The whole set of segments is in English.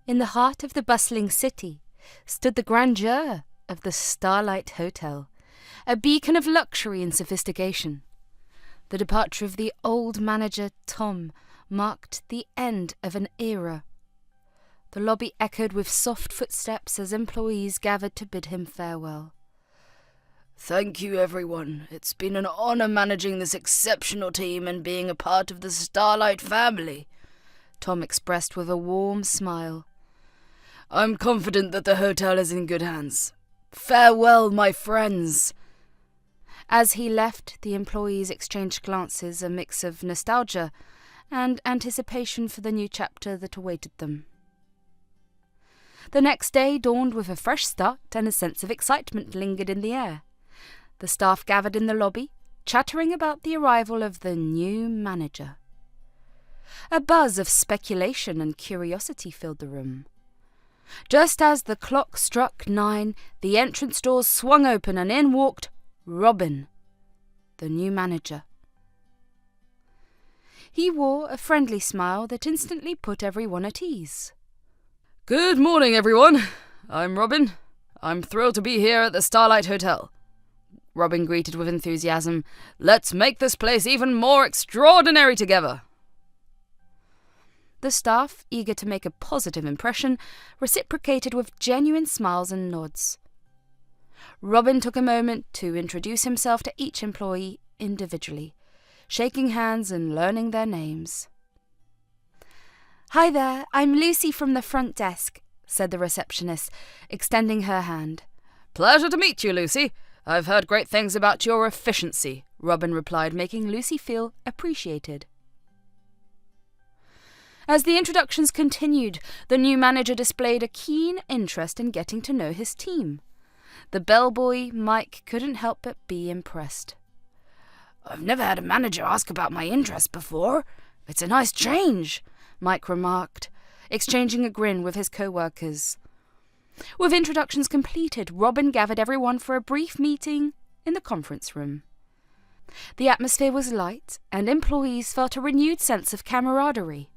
In the heart of the bustling city stood the grandeur of the Starlight Hotel, a beacon of luxury and sophistication. The departure of the old manager, Tom, marked the end of an era. The lobby echoed with soft footsteps as employees gathered to bid him farewell. "Thank you, everyone. It's been an honor managing this exceptional team and being a part of the Starlight family," Tom expressed with a warm smile. "I'm confident that the hotel is in good hands. Farewell, my friends." As he left, the employees exchanged glances, a mix of nostalgia and anticipation for the new chapter that awaited them. The next day dawned with a fresh start, and a sense of excitement lingered in the air. The staff gathered in the lobby, chattering about the arrival of the new manager. A buzz of speculation and curiosity filled the room. Just as the clock struck 9, the entrance doors swung open and in walked Robin, the new manager. He wore a friendly smile that instantly put everyone at ease. "Good morning, everyone. I'm Robin. I'm thrilled to be here at the Starlight Hotel," Robin greeted with enthusiasm. "Let's make this place even more extraordinary together." The staff, eager to make a positive impression, reciprocated with genuine smiles and nods. Robin took a moment to introduce himself to each employee individually, shaking hands and learning their names. "Hi there, I'm Lucy from the front desk," said the receptionist, extending her hand. "Pleasure to meet you, Lucy. I've heard great things about your efficiency," Robin replied, making Lucy feel appreciated. As the introductions continued, the new manager displayed a keen interest in getting to know his team. The bellboy, Mike, couldn't help but be impressed. "I've never had a manager ask about my interest before. It's a nice change," Mike remarked, exchanging a grin with his co-workers. With introductions completed, Robin gathered everyone for a brief meeting in the conference room. The atmosphere was light, and employees felt a renewed sense of camaraderie.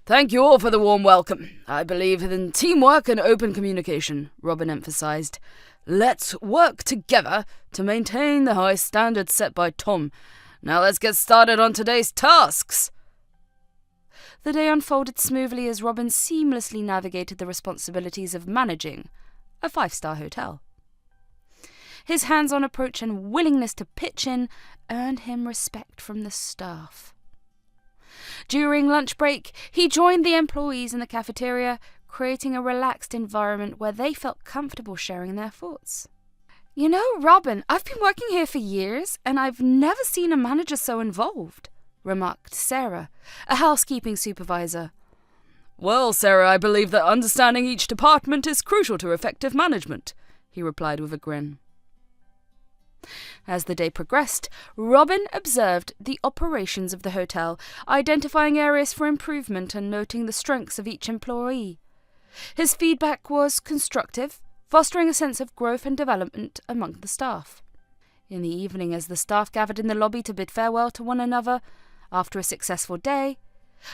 "Thank you all for the warm welcome. I believe in teamwork and open communication," Robin emphasized. "Let's work together to maintain the high standards set by Tom. Now let's get started on today's tasks." The day unfolded smoothly as Robin seamlessly navigated the responsibilities of managing a 5-star hotel. His hands-on approach and willingness to pitch in earned him respect from the staff. During lunch break, he joined the employees in the cafeteria, creating a relaxed environment where they felt comfortable sharing their thoughts. "You know, Robin, I've been working here for years, and I've never seen a manager so involved," remarked Sarah, a housekeeping supervisor. "Well, Sarah, I believe that understanding each department is crucial to effective management," he replied with a grin. As the day progressed, Robin observed the operations of the hotel, identifying areas for improvement and noting the strengths of each employee. His feedback was constructive, fostering a sense of growth and development among the staff. In the evening, as the staff gathered in the lobby to bid farewell to one another after a successful day,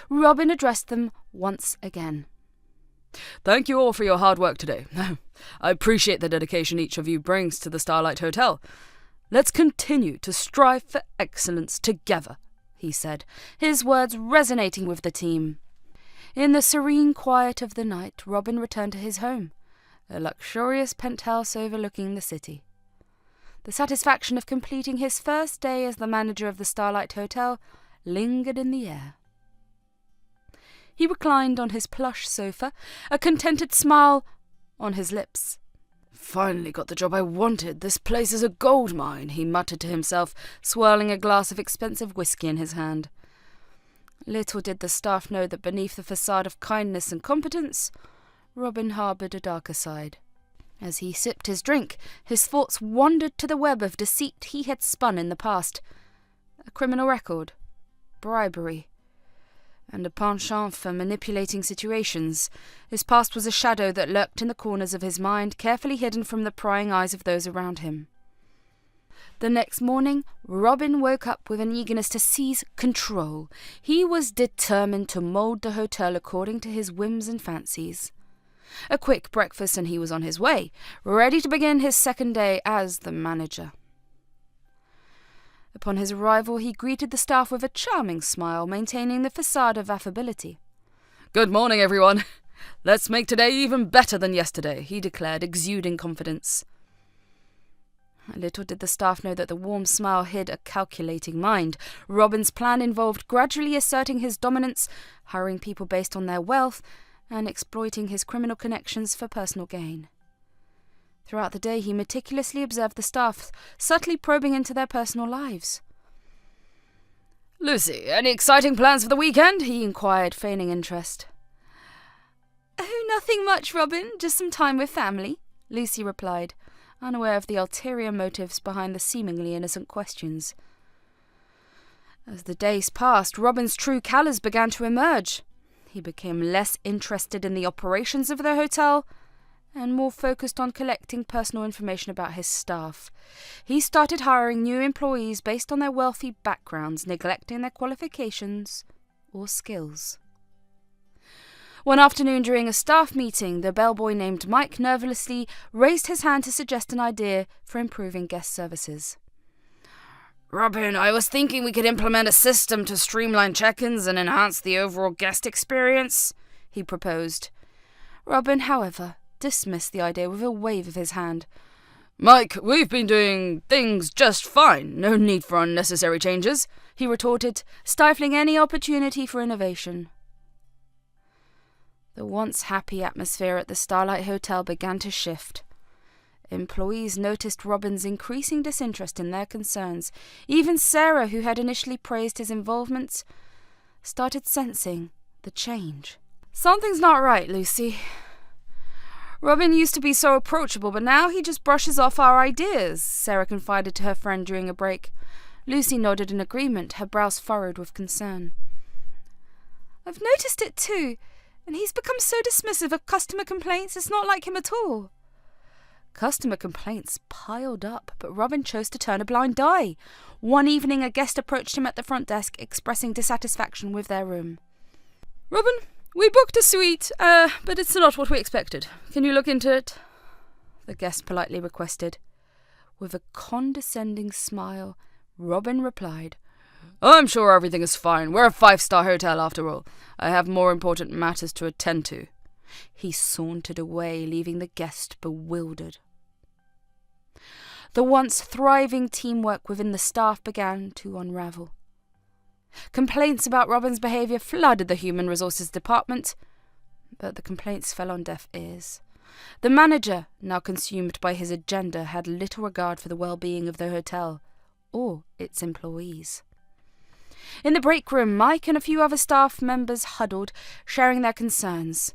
Robin addressed them once again. "Thank you all for your hard work today. I appreciate the dedication each of you brings to the Starlight Hotel. Let's continue to strive for excellence together," he said, his words resonating with the team. In the serene quiet of the night, Robin returned to his home, a luxurious penthouse overlooking the city. The satisfaction of completing his first day as the manager of the Starlight Hotel lingered in the air. He reclined on his plush sofa, a contented smile on his lips. "Finally got the job I wanted. This place is a gold mine," he muttered to himself, swirling a glass of expensive whiskey in his hand. Little did the staff know that beneath the facade of kindness and competence, Robin harboured a darker side. As he sipped his drink, his thoughts wandered to the web of deceit he had spun in the past. A criminal record, bribery, and a penchant for manipulating situations. His past was a shadow that lurked in the corners of his mind, carefully hidden from the prying eyes of those around him. The next morning, Robin woke up with an eagerness to seize control. He was determined to mould the hotel according to his whims and fancies. A quick breakfast and he was on his way, ready to begin his second day as the manager. Upon his arrival, he greeted the staff with a charming smile, maintaining the facade of affability. "Good morning, everyone. Let's make today even better than yesterday," he declared, exuding confidence. Little did the staff know that the warm smile hid a calculating mind. Robin's plan involved gradually asserting his dominance, hiring people based on their wealth, and exploiting his criminal connections for personal gain. Throughout the day, he meticulously observed the staff, subtly probing into their personal lives. "Lucy, any exciting plans for the weekend?" he inquired, feigning interest. "Oh, nothing much, Robin. Just some time with family," Lucy replied, unaware of the ulterior motives behind the seemingly innocent questions. As the days passed, Robin's true colours began to emerge. He became less interested in the operations of the hotel and more focused on collecting personal information about his staff. He started hiring new employees based on their wealthy backgrounds, neglecting their qualifications or skills. One afternoon during a staff meeting, the bellboy named Mike nervously raised his hand to suggest an idea for improving guest services. "Robin, I was thinking we could implement a system to streamline check-ins and enhance the overall guest experience," he proposed. Robin, however, dismissed the idea with a wave of his hand. "Mike, we've been doing things just fine. No need for unnecessary changes," he retorted, stifling any opportunity for innovation. The once happy atmosphere at the Starlight Hotel began to shift. Employees noticed Robin's increasing disinterest in their concerns. Even Sarah, who had initially praised his involvement, started sensing the change. "Something's not right, Lucy. Robin used to be so approachable, but now he just brushes off our ideas," Sarah confided to her friend during a break. Lucy nodded in agreement, her brows furrowed with concern. "I've noticed it too. And he's become so dismissive of customer complaints, it's not like him at all." Customer complaints piled up, but Robin chose to turn a blind eye. One evening, a guest approached him at the front desk, expressing dissatisfaction with their room. "Robin, we booked a suite, but it's not what we expected. Can you look into it?" the guest politely requested. With a condescending smile, Robin replied, "I'm sure everything is fine. We're a 5-star hotel after all. I have more important matters to attend to." He sauntered away, leaving the guest bewildered. The once thriving teamwork within the staff began to unravel. Complaints about Robin's behaviour flooded the human resources department, but the complaints fell on deaf ears. The manager, now consumed by his agenda, had little regard for the well-being of the hotel or its employees. In the break room, Mike and a few other staff members huddled, sharing their concerns.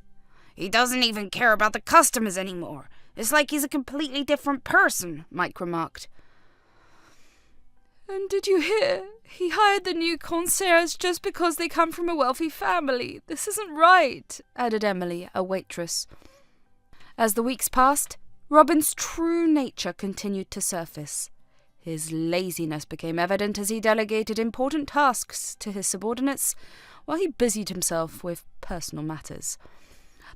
"He doesn't even care about the customers anymore. It's like he's a completely different person," Mike remarked. "And did you hear? He hired the new concierge just because they come from a wealthy family. This isn't right," added Emily, a waitress. As the weeks passed, Robin's true nature continued to surface. His laziness became evident as he delegated important tasks to his subordinates, while he busied himself with personal matters.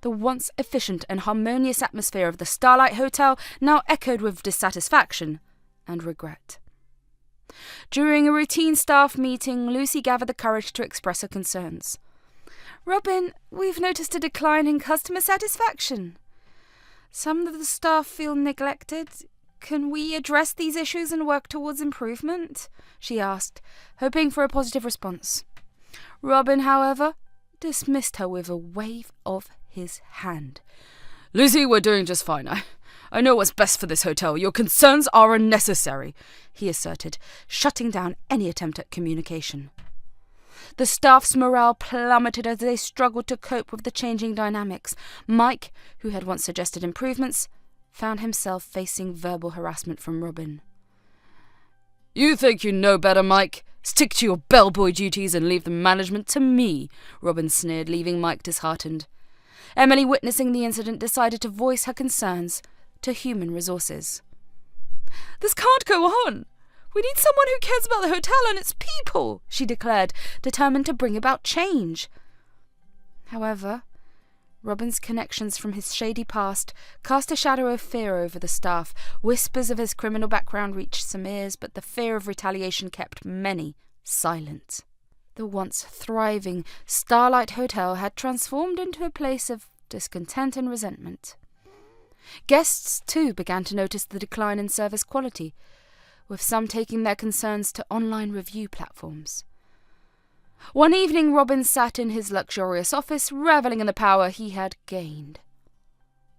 The once efficient and harmonious atmosphere of the Starlight Hotel now echoed with dissatisfaction and regret. During a routine staff meeting, Lucy gathered the courage to express her concerns. "Robin, we've noticed a decline in customer satisfaction. Some of the staff feel neglected. Can we address these issues and work towards improvement?" she asked, hoping for a positive response. Robin, however, dismissed her with a wave of his hand. "Lucy, we're doing just fine. I know what's best for this hotel. Your concerns are unnecessary," he asserted, shutting down any attempt at communication. The staff's morale plummeted as they struggled to cope with the changing dynamics. Mike, who had once suggested improvements, found himself facing verbal harassment from Robin. "You think you know better, Mike? Stick to your bellboy duties and leave the management to me," Robin sneered, leaving Mike disheartened. Emily, witnessing the incident, decided to voice her concerns to human resources. "This can't go on. We need someone who cares about the hotel and its people," she declared, determined to bring about change. However, Robin's connections from his shady past cast a shadow of fear over the staff. Whispers of his criminal background reached some ears, but the fear of retaliation kept many silent. The once thriving Starlight Hotel had transformed into a place of discontent and resentment. Guests, too, began to notice the decline in service quality, with some taking their concerns to online review platforms. One evening, Robin sat in his luxurious office, revelling in the power he had gained.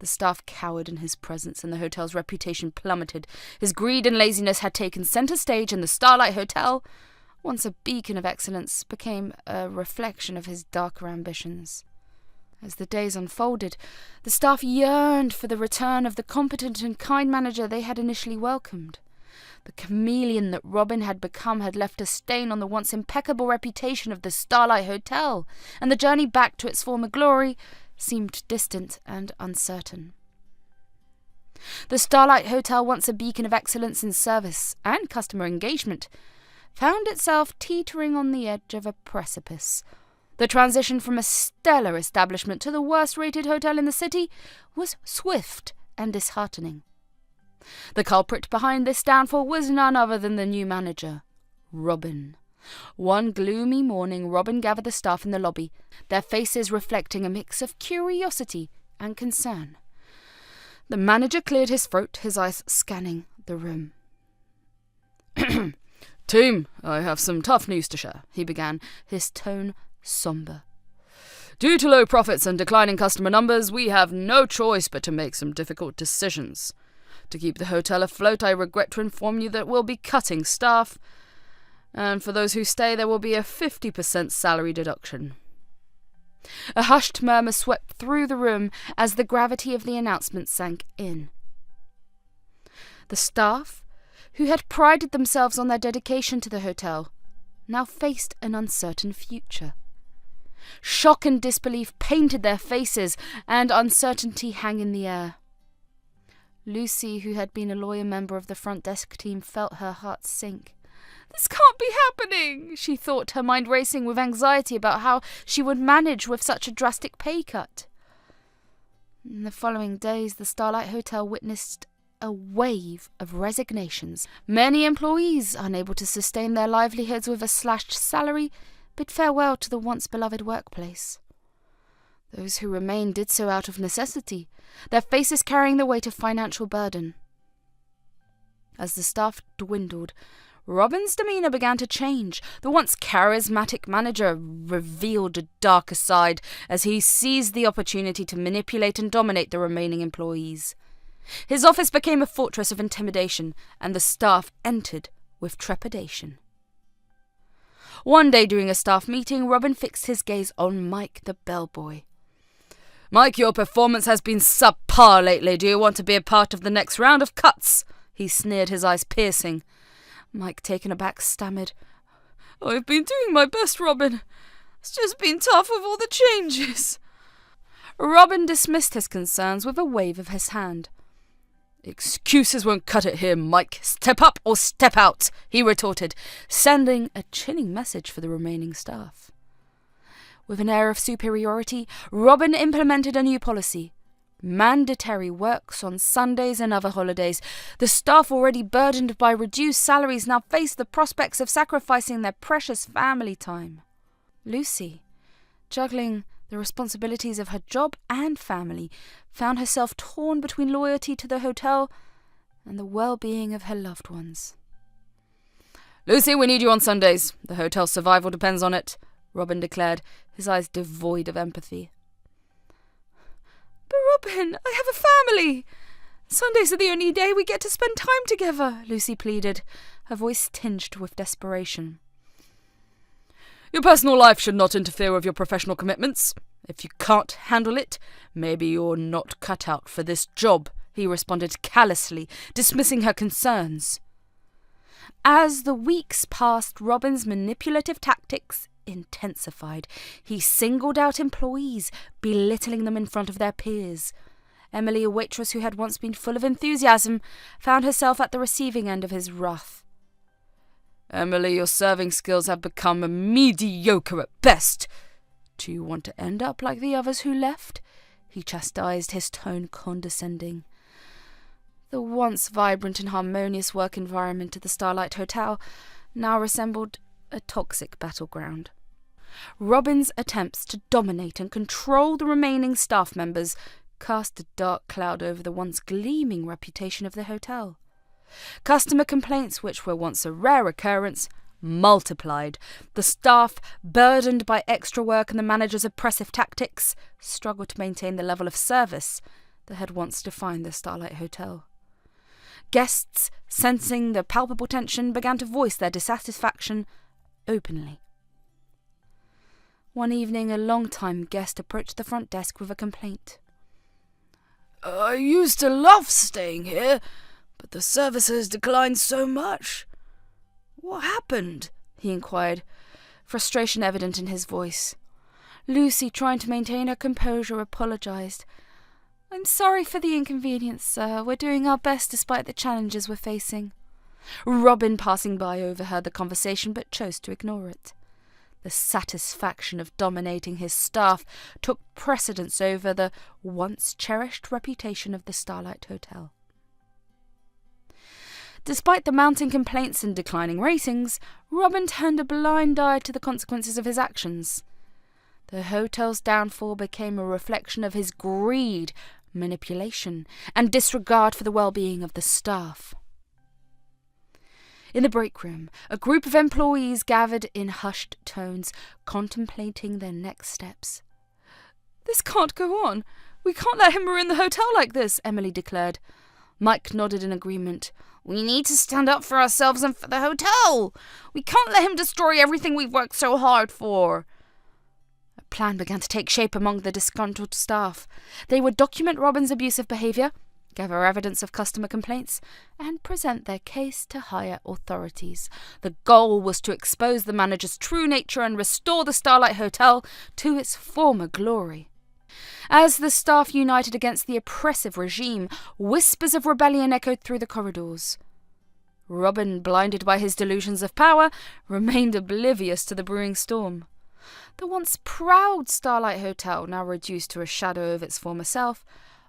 The staff cowered in his presence, and the hotel's reputation plummeted. His greed and laziness had taken centre stage, and the Starlight Hotel, once a beacon of excellence, became a reflection of his darker ambitions. As the days unfolded, the staff yearned for the return of the competent and kind manager they had initially welcomed. The chameleon that Robin had become had left a stain on the once impeccable reputation of the Starlight Hotel, and the journey back to its former glory seemed distant and uncertain. The Starlight Hotel, once a beacon of excellence in service and customer engagement, found itself teetering on the edge of a precipice. The transition from a stellar establishment to the worst-rated hotel in the city was swift and disheartening. The culprit behind this downfall was none other than the new manager, Robin. One gloomy morning, Robin gathered the staff in the lobby, their faces reflecting a mix of curiosity and concern. The manager cleared his throat, his eyes scanning the room. "Team, I have some tough news to share," he began, his tone sombre. "Due to low profits and declining customer numbers, we have no choice but to make some difficult decisions. To keep the hotel afloat, I regret to inform you that we'll be cutting staff, and for those who stay, there will be a 50% salary deduction." A hushed murmur swept through the room as the gravity of the announcement sank in. The staff, who had prided themselves on their dedication to the hotel, now faced an uncertain future. Shock and disbelief painted their faces, and uncertainty hung in the air. Lucy, who had been a loyal member of the front desk team, felt her heart sink. "This can't be happening," she thought, her mind racing with anxiety about how she would manage with such a drastic pay cut. In the following days, the Starlight Hotel witnessed a wave of resignations. Many employees, unable to sustain their livelihoods with a slashed salary, bid farewell to the once beloved workplace. Those who remained did so out of necessity, their faces carrying the weight of financial burden. As the staff dwindled, Robin's demeanour began to change. The once charismatic manager revealed a darker side as he seized the opportunity to manipulate and dominate the remaining employees. His office became a fortress of intimidation, and the staff entered with trepidation. One day during a staff meeting, Robin fixed his gaze on Mike the bellboy. "Mike, your performance has been subpar lately. Do you want to be a part of the next round of cuts?" He sneered, his eyes piercing. Mike, taken aback, stammered, "I've been doing my best, Robin. It's just been tough with all the changes." Robin dismissed his concerns with a wave of his hand. "Excuses won't cut it here, Mike. Step up or step out," he retorted, sending a chilling message for the remaining staff. With an air of superiority, Robin implemented a new policy. Mandatory works on Sundays and other holidays. The staff, already burdened by reduced salaries, now faced the prospects of sacrificing their precious family time. Lucy, juggling the responsibilities of her job and family, found herself torn between loyalty to the hotel and the well-being of her loved ones. "Lucy, we need you on Sundays. The hotel's survival depends on it," Robin declared, his eyes devoid of empathy. "But Robin, I have a family. Sundays are the only day we get to spend time together," Lucy pleaded, her voice tinged with desperation. "Your personal life should not interfere with your professional commitments. If you can't handle it, maybe you're not cut out for this job," he responded callously, dismissing her concerns. As the weeks passed, Robin's manipulative tactics intensified. He singled out employees, belittling them in front of their peers. Emily, a waitress who had once been full of enthusiasm, found herself at the receiving end of his wrath. "Emily, your serving skills have become mediocre at best. Do you want to end up like the others who left?" he chastised, his tone condescending. The once vibrant and harmonious work environment at the Starlight Hotel now resembled a toxic battleground. Robin's attempts to dominate and control the remaining staff members cast a dark cloud over the once gleaming reputation of the hotel. Customer complaints, which were once a rare occurrence, multiplied. The staff, burdened by extra work and the manager's oppressive tactics, struggled to maintain the level of service that had once defined the Starlight Hotel. Guests, sensing the palpable tension, began to voice their dissatisfaction openly. One evening, a long-time guest approached the front desk with a complaint. I used to love staying here, but the service has declined so much. What happened? He inquired, frustration evident in his voice. Lucy, trying to maintain her composure, apologized. I'm sorry for the inconvenience, sir. We're doing our best despite the challenges we're facing. Robin, passing by, overheard the conversation but chose to ignore it. The satisfaction of dominating his staff took precedence over the once-cherished reputation of the Starlight Hotel. Despite the mounting complaints and declining ratings, Robin turned a blind eye to the consequences of his actions. The hotel's downfall became a reflection of his greed, manipulation, and disregard for the well-being of the staff. In the break room, a group of employees gathered in hushed tones, contemplating their next steps. This can't go on. We can't let him ruin the hotel like this, Emily declared. Mike nodded in agreement. We need to stand up for ourselves and for the hotel. We can't let him destroy everything we've worked so hard for. A plan began to take shape among the disgruntled staff. They would document Robin's abusive behaviour, gather evidence of customer complaints, and present their case to higher authorities. The goal was to expose the manager's true nature and restore the Starlight Hotel to its former glory. As the staff united against the oppressive regime, whispers of rebellion echoed through the corridors. Robin, blinded by his delusions of power, remained oblivious to the brewing storm. The once proud Starlight Hotel, now reduced to a shadow of its former self,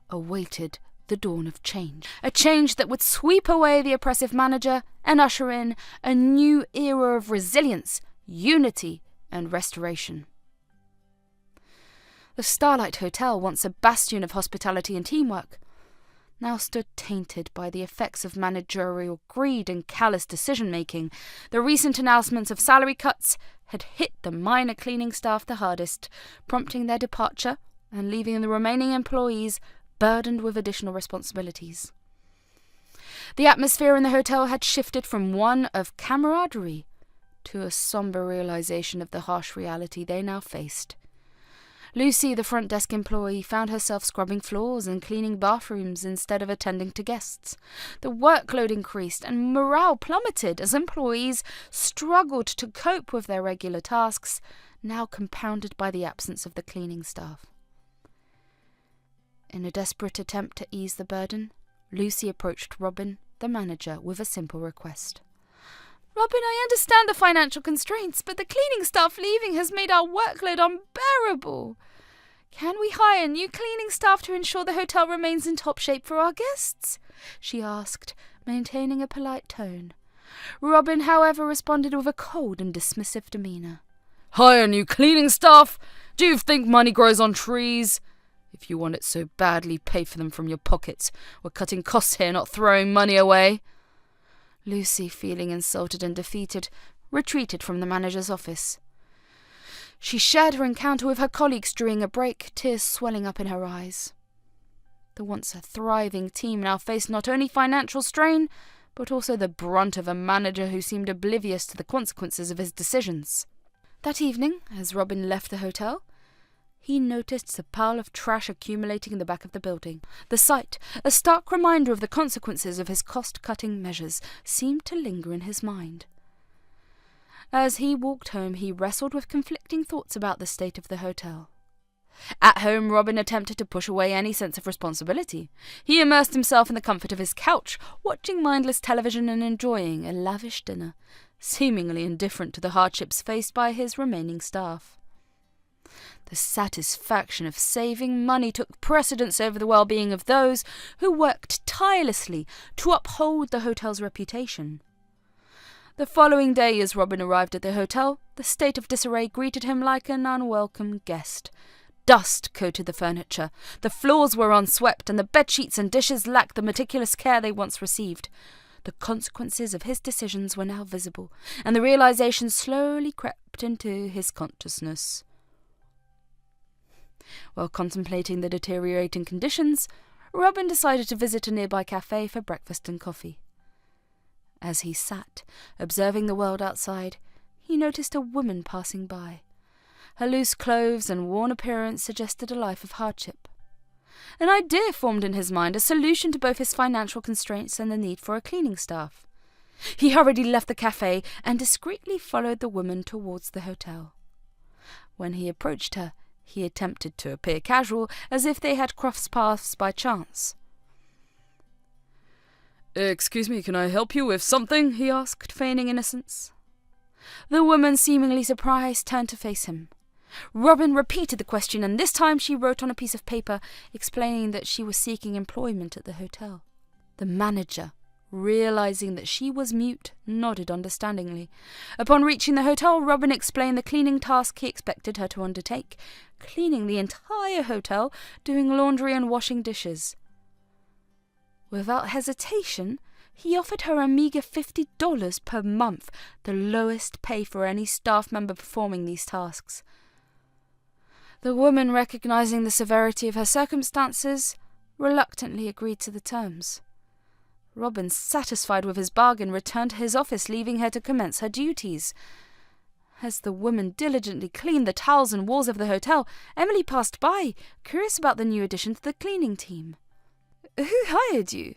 awaited the dawn of change. A change that would sweep away the oppressive manager and usher in a new era of resilience, unity, and restoration. The Starlight Hotel, once a bastion of hospitality and teamwork, now stood tainted by the effects of managerial greed and callous decision-making. The recent announcements of salary cuts had hit the minor cleaning staff the hardest, prompting their departure and leaving the remaining employees burdened with additional responsibilities. The atmosphere in the hotel had shifted from one of camaraderie to a sombre realization of the harsh reality they now faced. Lucy, the front desk employee, found herself scrubbing floors and cleaning bathrooms instead of attending to guests. The workload increased and morale plummeted as employees struggled to cope with their regular tasks, now compounded by the absence of the cleaning staff. In a desperate attempt to ease the burden, Lucy approached Robin, the manager, with a simple request. Robin, I understand the financial constraints, but the cleaning staff leaving has made our workload unbearable. Can we hire new cleaning staff to ensure the hotel remains in top shape for our guests? She asked, maintaining a polite tone. Robin, however, responded with a cold and dismissive demeanour. Hire new cleaning staff? Do you think money grows on trees? If you want it so badly, pay for them from your pockets. We're cutting costs here, not throwing money away. Lucy, feeling insulted and defeated, retreated from the manager's office. She shared her encounter with her colleagues during a break, tears swelling up in her eyes. The once a thriving team now faced not only financial strain, but also the brunt of a manager who seemed oblivious to the consequences of his decisions. That evening, as Robin left the hotel, he noticed a pile of trash accumulating in the back of the building. The sight, a stark reminder of the consequences of his cost-cutting measures, seemed to linger in his mind. As he walked home, he wrestled with conflicting thoughts about the state of the hotel. At home, Robin attempted to push away any sense of responsibility. He immersed himself in the comfort of his couch, watching mindless television and enjoying a lavish dinner, seemingly indifferent to the hardships faced by his remaining staff. The satisfaction of saving money took precedence over the well-being of those who worked tirelessly to uphold the hotel's reputation. The following day, as Robin arrived at the hotel, the state of disarray greeted him like an unwelcome guest. Dust coated the furniture, the floors were unswept, and the bedsheets and dishes lacked the meticulous care they once received. The consequences of his decisions were now visible, and the realization slowly crept into his consciousness. While contemplating the deteriorating conditions, Robin decided to visit a nearby cafe for breakfast and coffee. As he sat, observing the world outside, he noticed a woman passing by. Her loose clothes and worn appearance suggested a life of hardship. An idea formed in his mind, a solution to both his financial constraints and the need for a cleaning staff. He hurriedly left the cafe and discreetly followed the woman towards the hotel. When he approached her, he attempted to appear casual, as if they had crossed paths by chance. "Excuse me, can I help you with something?" he asked, feigning innocence. The woman, seemingly surprised, turned to face him. Robin repeated the question, and this time she wrote on a piece of paper, explaining that she was seeking employment at the hotel. The manager, realizing that she was mute, nodded understandingly. Upon reaching the hotel, Robin explained the cleaning task he expected her to undertake, cleaning the entire hotel, doing laundry and washing dishes. Without hesitation, he offered her a meagre $50 per month, the lowest pay for any staff member performing these tasks. The woman, recognizing the severity of her circumstances, reluctantly agreed to the terms. Robin, satisfied with his bargain, returned to his office, leaving her to commence her duties. As the woman diligently cleaned the towels and walls of the hotel, Emily passed by, curious about the new addition to the cleaning team. "Who hired you?"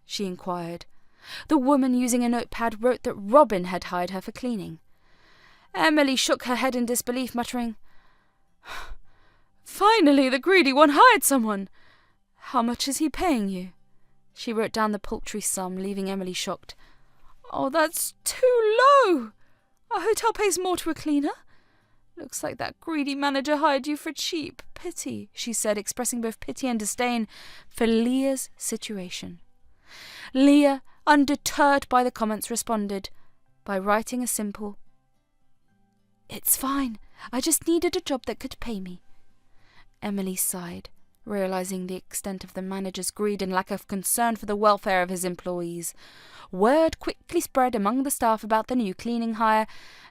she inquired. The woman, using a notepad, wrote that Robin had hired her for cleaning. Emily shook her head in disbelief, muttering, "Finally, the greedy one hired someone. How much is he paying you?" She wrote down the paltry sum, leaving Emily shocked. "Oh, that's too low. Our hotel pays more to a cleaner. Looks like that greedy manager hired you for cheap. Pity," she said, expressing both pity and disdain for Leah's situation. Leah, undeterred by the comments, responded by writing a simple, "It's fine. I just needed a job that could pay me." Emily sighed, realizing the extent of the manager's greed and lack of concern for the welfare of his employees. Word quickly spread among the staff about the new cleaning hire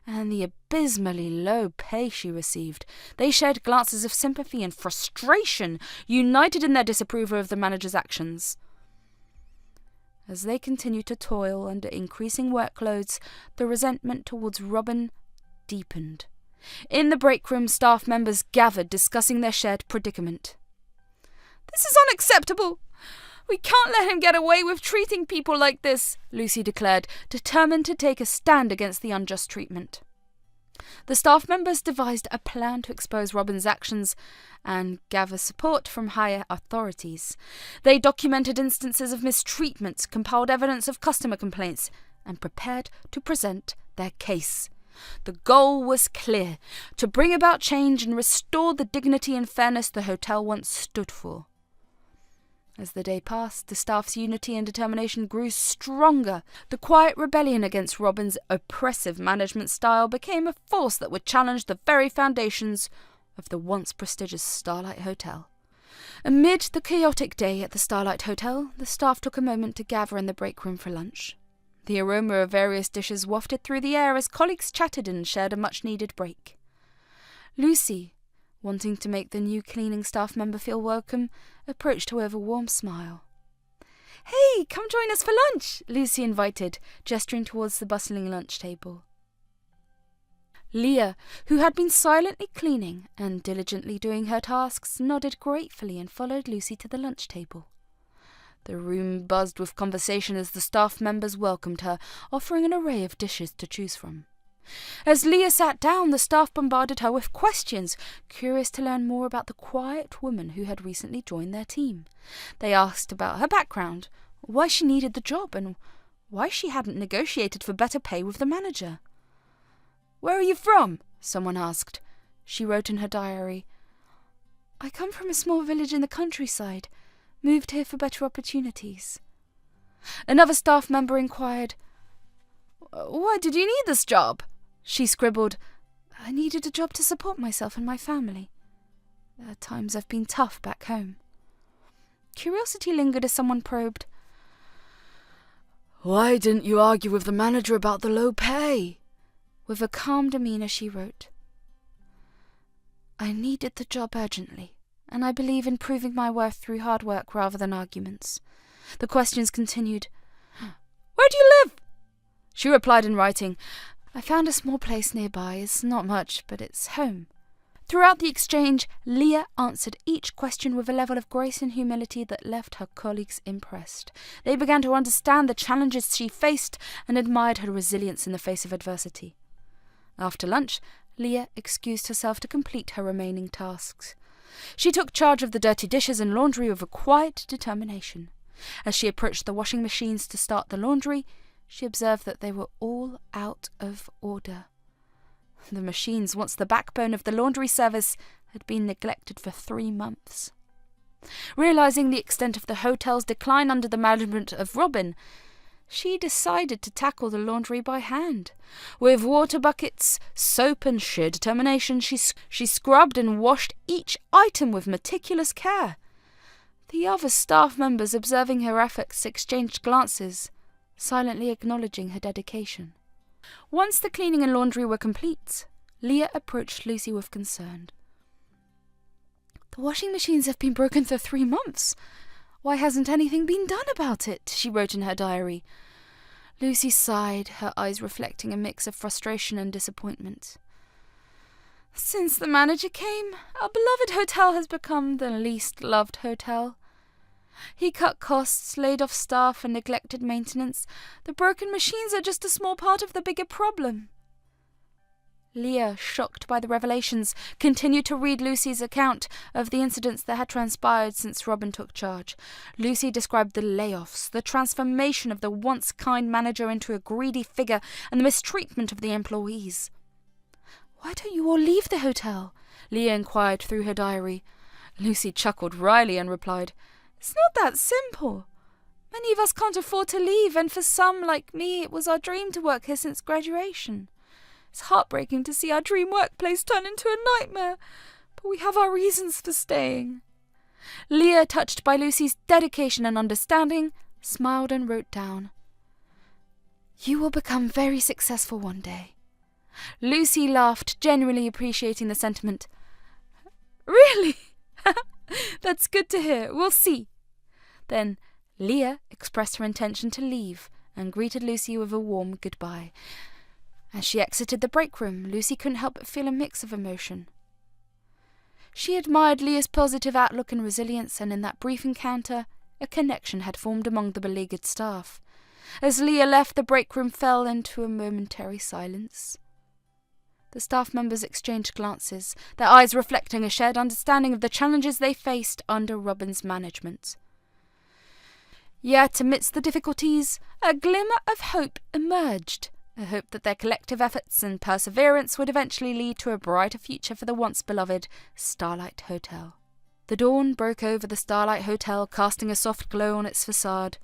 and the abysmally low pay she received. They shared glances of sympathy and frustration, united in their disapproval of the manager's actions. As they continued to toil under increasing workloads, the resentment towards Robin deepened. In the break room, staff members gathered, discussing their shared predicament. "This is unacceptable. We can't let him get away with treating people like this," Lucy declared, determined to take a stand against the unjust treatment. The staff members devised a plan to expose Robin's actions and gather support from higher authorities. They documented instances of mistreatment, compiled evidence of customer complaints, and prepared to present their case. The goal was clear: to bring about change and restore the dignity and fairness the hotel once stood for. As the day passed, the staff's unity and determination grew stronger. The quiet rebellion against Robin's oppressive management style became a force that would challenge the very foundations of the once prestigious Starlight Hotel. Amid the chaotic day at the Starlight Hotel, the staff took a moment to gather in the break room for lunch. The aroma of various dishes wafted through the air as colleagues chatted and shared a much-needed break. Lucy, wanting to make the new cleaning staff member feel welcome, approached her with a warm smile. "Hey, come join us for lunch," Lucy invited, gesturing towards the bustling lunch table. Leah, who had been silently cleaning and diligently doing her tasks, nodded gratefully and followed Lucy to the lunch table. The room buzzed with conversation as the staff members welcomed her, offering an array of dishes to choose from. As Leah sat down, the staff bombarded her with questions, curious to learn more about the quiet woman who had recently joined their team. They asked about her background, why she needed the job, and why she hadn't negotiated for better pay with the manager. "Where are you from?" someone asked. she wrote in her diary. "I come from a small village in the countryside, moved here for better opportunities." Another staff member inquired, "Why did you need this job?" She scribbled, "I needed a job to support myself and my family. At times have been tough back home." Curiosity lingered as someone probed, "Why didn't you argue with the manager about the low pay?" With a calm demeanour she wrote, "I needed the job urgently, and I believe in proving my worth through hard work rather than arguments." The questions continued. "Where do you live?" She replied in writing, "I found a small place nearby. It's not much, but it's home." Throughout the exchange, Leah answered each question with a level of grace and humility that left her colleagues impressed. They began to understand the challenges she faced and admired her resilience in the face of adversity. After lunch, Leah excused herself to complete her remaining tasks. She took charge of the dirty dishes and laundry with a quiet determination. As she approached the washing machines to start the laundry, she observed that they were all out of order. The machines, once the backbone of the laundry service, had been neglected for 3 months. Realizing the extent of the hotel's decline under the management of Robin, she decided to tackle the laundry by hand. With water buckets, soap and sheer determination, she scrubbed and washed each item with meticulous care. The other staff members, observing her efforts, exchanged glances, silently acknowledging her dedication. Once the cleaning and laundry were complete, Leah approached Lucy with concern. "The washing machines have been broken for 3 months. Why hasn't anything been done about it?" she wrote in her diary. Lucy sighed, her eyes reflecting a mix of frustration and disappointment. "Since the manager came, our beloved hotel has become the least loved hotel. He cut costs, laid off staff, and neglected maintenance. The broken machines are just a small part of the bigger problem." Leah, shocked by the revelations, continued to read Lucy's account of the incidents that had transpired since Robin took charge. Lucy described the layoffs, the transformation of the once kind manager into a greedy figure, and the mistreatment of the employees. "Why don't you all leave the hotel?" Leah inquired through her diary. Lucy chuckled wryly and replied, "It's not that simple. Many of us can't afford to leave, and for some, like me, it was our dream to work here since graduation. It's heartbreaking to see our dream workplace turn into a nightmare, but we have our reasons for staying." Leah, touched by Lucy's dedication and understanding, smiled and wrote down, "You will become very successful one day." Lucy laughed, genuinely appreciating the sentiment. "Really? That's good to hear. We'll see." Then Leah expressed her intention to leave and greeted Lucy with a warm goodbye. As she exited the break room, Lucy couldn't help but feel a mix of emotion. She admired Leah's positive outlook and resilience, and in that brief encounter, a connection had formed among the beleaguered staff. As Leah left, the break room fell into a momentary silence. The staff members exchanged glances, their eyes reflecting a shared understanding of the challenges they faced under Robin's management. Yet, amidst the difficulties, a glimmer of hope emerged, a hope that their collective efforts and perseverance would eventually lead to a brighter future for the once-beloved Starlight Hotel. The dawn broke over the Starlight Hotel, casting a soft glow on its facade.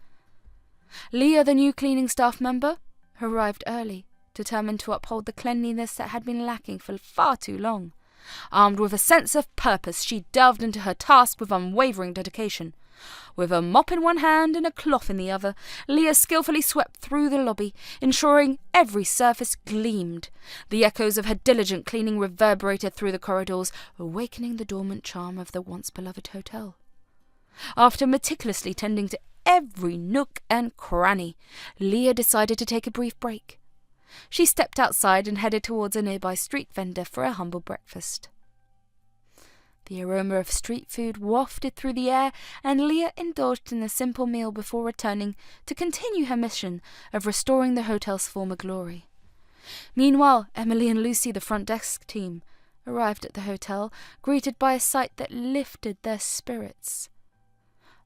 Leah, the new cleaning staff member, arrived early, determined to uphold the cleanliness that had been lacking for far too long. Armed with a sense of purpose, she delved into her task with unwavering dedication. With a mop in one hand and a cloth in the other, Leah skillfully swept through the lobby, ensuring every surface gleamed. The echoes of her diligent cleaning reverberated through the corridors, awakening the dormant charm of the once-beloved hotel. After meticulously tending to every nook and cranny, Leah decided to take a brief break. She stepped outside and headed towards a nearby street vendor for a humble breakfast. The aroma of street food wafted through the air, and Leah indulged in a simple meal before returning to continue her mission of restoring the hotel's former glory. Meanwhile, Emily and Lucy, the front desk team, arrived at the hotel, greeted by a sight that lifted their spirits.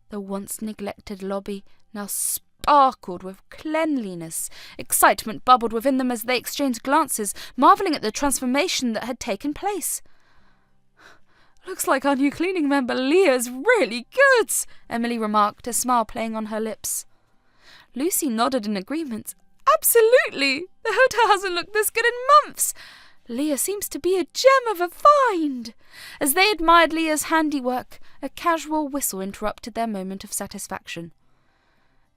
The once neglected lobby now sparkled with cleanliness. Excitement bubbled within them as they exchanged glances, marvelling at the transformation that had taken place. Looks like our new cleaning member Leah is really good, Emily remarked, a smile playing on her lips. Lucy nodded in agreement. Absolutely! The hotel hasn't looked this good in months. Leah seems to be a gem of a find. As they admired Leah's handiwork, a casual whistle interrupted their moment of satisfaction.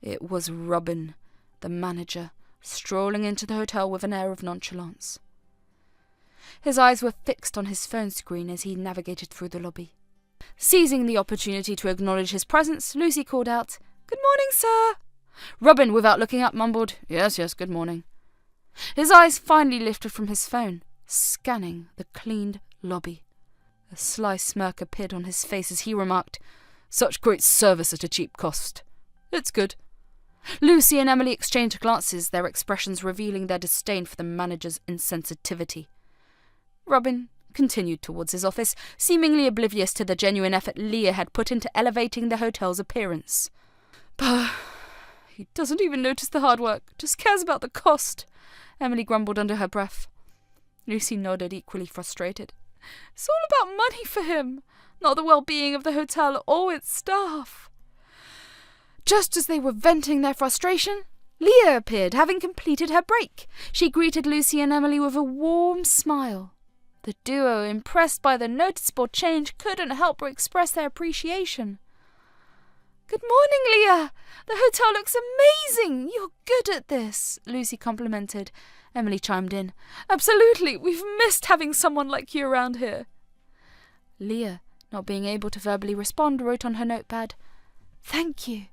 It was Robin, the manager, strolling into the hotel with an air of nonchalance. His eyes were fixed on his phone screen as he navigated through the lobby. Seizing the opportunity to acknowledge his presence, Lucy called out, "Good morning, sir." Robin, without looking up, mumbled, Yes, good morning." His eyes finally lifted from his phone, scanning the cleaned lobby. A sly smirk appeared on his face as he remarked, "Such great service at a cheap cost. It's good." Lucy and Emily exchanged glances, their expressions revealing their disdain for the manager's insensitivity. Robin continued towards his office, seemingly oblivious to the genuine effort Leah had put into elevating the hotel's appearance. "Bah, he doesn't even notice the hard work, just cares about the cost," Emily grumbled under her breath. Lucy nodded, equally frustrated. "It's all about money for him, not the well-being of the hotel or its staff." Just as they were venting their frustration, Leah appeared, having completed her break. She greeted Lucy and Emily with a warm smile. The duo, impressed by the noticeable change, couldn't help but express their appreciation. "Good morning, Leah. The hotel looks amazing. You're good at this," Lucy complimented. Emily chimed in. "Absolutely. We've missed having someone like you around here." Leah, not being able to verbally respond, wrote on her notepad, "Thank you."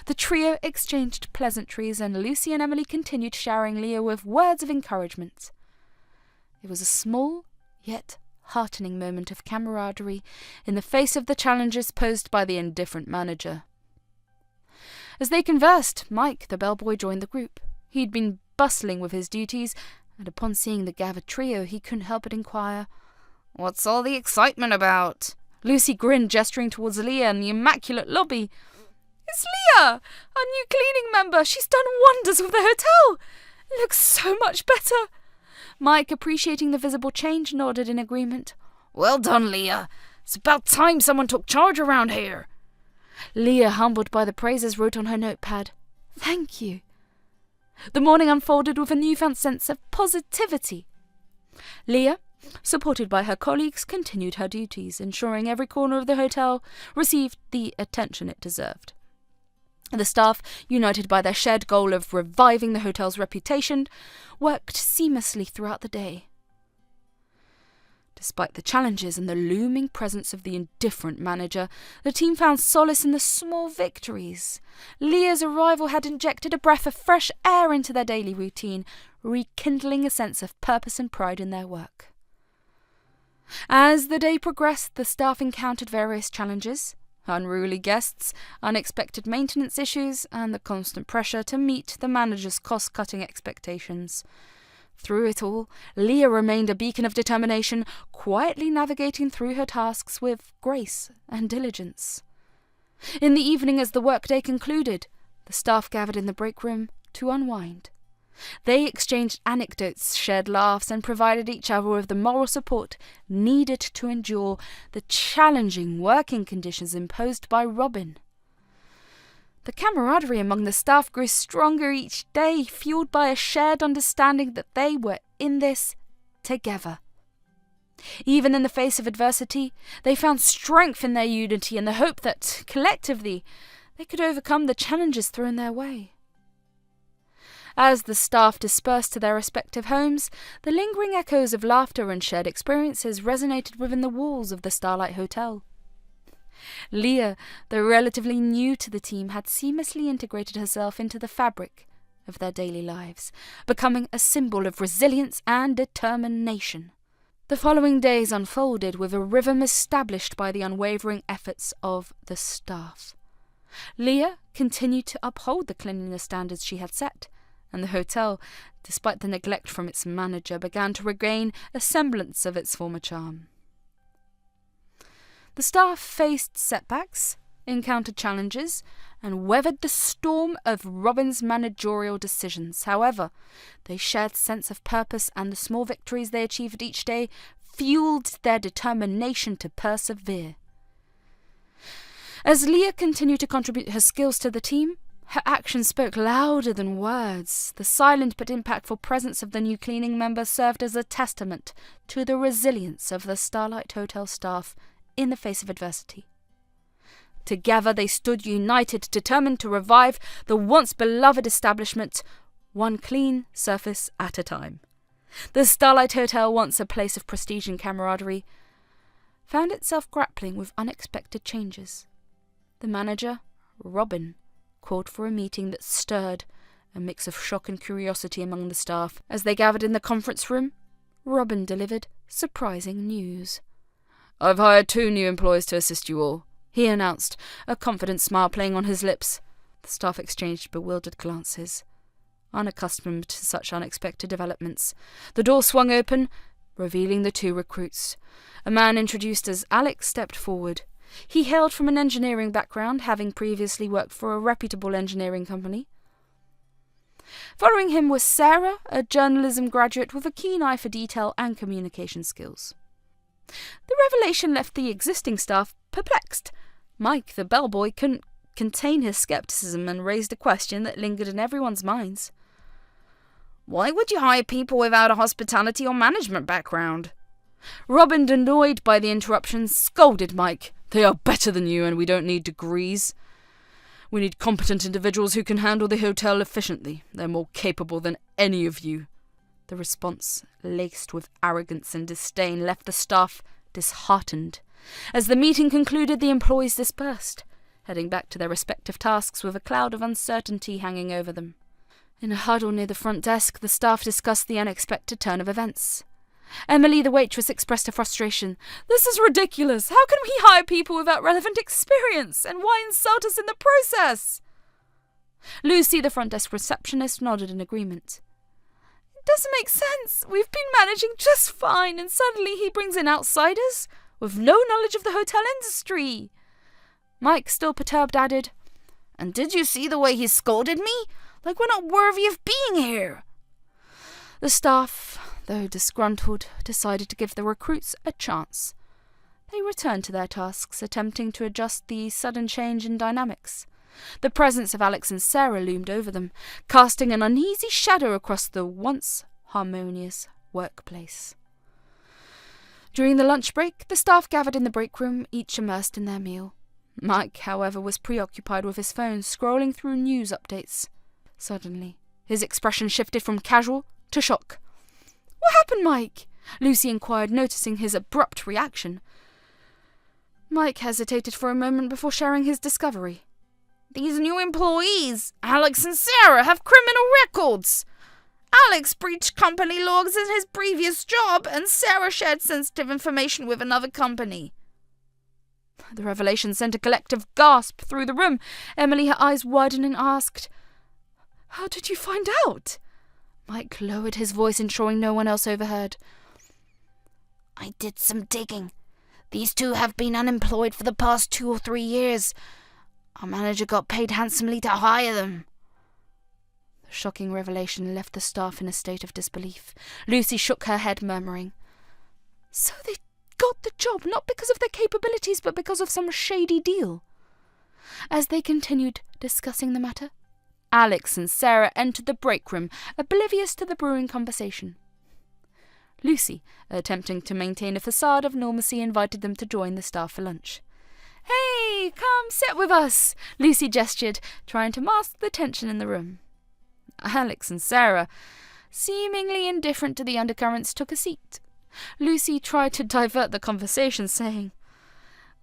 The trio exchanged pleasantries, and Lucy and Emily continued showering Leah with words of encouragement. It was a small, yet heartening moment of camaraderie in the face of the challenges posed by the indifferent manager. As they conversed, Mike, the bellboy, joined the group. He'd been bustling with his duties, and upon seeing the gathered trio, he couldn't help but inquire, "What's all the excitement about?" Lucy grinned, gesturing towards Leah in the immaculate lobby. "It's Leah, our new cleaning member. She's done wonders with the hotel. It looks so much better." Mike, appreciating the visible change, nodded in agreement. "Well done, Leah. It's about time someone took charge around here." Leah, humbled by the praises, wrote on her notepad, "Thank you." The morning unfolded with a newfound sense of positivity. Leah, supported by her colleagues, continued her duties, ensuring every corner of the hotel received the attention it deserved. The staff, united by their shared goal of reviving the hotel's reputation, worked seamlessly throughout the day. Despite the challenges and the looming presence of the indifferent manager, the team found solace in the small victories. Leah's arrival had injected a breath of fresh air into their daily routine, rekindling a sense of purpose and pride in their work. As the day progressed, the staff encountered various challenges: unruly guests, unexpected maintenance issues, and the constant pressure to meet the manager's cost-cutting expectations. Through it all, Leah remained a beacon of determination, quietly navigating through her tasks with grace and diligence. In the evening, as the workday concluded, the staff gathered in the break room to unwind. They exchanged anecdotes, shared laughs, and provided each other with the moral support needed to endure the challenging working conditions imposed by Robin. The camaraderie among the staff grew stronger each day, fueled by a shared understanding that they were in this together. Even in the face of adversity, they found strength in their unity and the hope that, collectively, they could overcome the challenges thrown their way. As the staff dispersed to their respective homes, the lingering echoes of laughter and shared experiences resonated within the walls of the Starlight Hotel. Leah, though relatively new to the team, had seamlessly integrated herself into the fabric of their daily lives, becoming a symbol of resilience and determination. The following days unfolded with a rhythm established by the unwavering efforts of the staff. Leah continued to uphold the cleanliness standards she had set, and the hotel, despite the neglect from its manager, began to regain a semblance of its former charm. The staff faced setbacks, encountered challenges, and weathered the storm of Robin's managerial decisions. However, they shared sense of purpose, and the small victories they achieved each day fueled their determination to persevere. As Leah continued to contribute her skills to the team, her actions spoke louder than words. The silent but impactful presence of the new cleaning member served as a testament to the resilience of the Starlight Hotel staff in the face of adversity. Together they stood united, determined to revive the once beloved establishment, one clean surface at a time. The Starlight Hotel, once a place of prestige and camaraderie, found itself grappling with unexpected changes. The manager, Robin, called for a meeting that stirred a mix of shock and curiosity among the staff. As they gathered in the conference room, Robin delivered surprising news. "I've hired 2 new employees to assist you all," he announced, a confident smile playing on his lips. The staff exchanged bewildered glances. Unaccustomed to such unexpected developments, the door swung open, revealing the 2 recruits. A man introduced as Alex stepped forward. He hailed from an engineering background, having previously worked for a reputable engineering company. Following him was Sarah, a journalism graduate with a keen eye for detail and communication skills. The revelation left the existing staff perplexed. Mike, the bellboy, couldn't contain his skepticism and raised a question that lingered in everyone's minds. Why would you hire people without a hospitality or management background? Robin, annoyed by the interruption, scolded Mike. "They are better than you, and we don't need degrees. We need competent individuals who can handle the hotel efficiently. They're more capable than any of you." The response, laced with arrogance and disdain, left the staff disheartened. As the meeting concluded, the employees dispersed, heading back to their respective tasks with a cloud of uncertainty hanging over them. In a huddle near the front desk, the staff discussed the unexpected turn of events. Emily, the waitress, expressed her frustration. "This is ridiculous. How can we hire people without relevant experience? And why insult us in the process?" Lucy, the front desk receptionist, nodded in agreement. "It doesn't make sense. We've been managing just fine, and suddenly he brings in outsiders with no knowledge of the hotel industry." Mike, still perturbed, added, "And did you see the way he scolded me? Like we're not worthy of being here." The staff, though disgruntled, decided to give the recruits a chance. They returned to their tasks, attempting to adjust the sudden change in dynamics. The presence of Alex and Sarah loomed over them, casting an uneasy shadow across the once harmonious workplace. During the lunch break, the staff gathered in the break room, each immersed in their meal. Mike, however, was preoccupied with his phone, scrolling through news updates. Suddenly, his expression shifted from casual to shock. "What happened, Mike?" Lucy inquired, noticing his abrupt reaction. Mike hesitated for a moment before sharing his discovery. "These new employees, Alex and Sarah, have criminal records. Alex breached company logs in his previous job, and Sarah shared sensitive information with another company." The revelation sent a collective gasp through the room. Emily, her eyes widening, asked, "How did you find out?" Mike lowered his voice, ensuring no one else overheard. "I did some digging. These 2 have been unemployed for the past 2 or 3 years. Our manager got paid handsomely to hire them." The shocking revelation left the staff in a state of disbelief. Lucy shook her head, murmuring, "So they got the job not because of their capabilities, but because of some shady deal." As they continued discussing the matter, Alex and Sarah entered the break room, oblivious to the brewing conversation. Lucy, attempting to maintain a facade of normalcy, invited them to join the staff for lunch. "Hey, come sit with us," Lucy gestured, trying to mask the tension in the room. Alex and Sarah, seemingly indifferent to the undercurrents, took a seat. Lucy tried to divert the conversation, saying,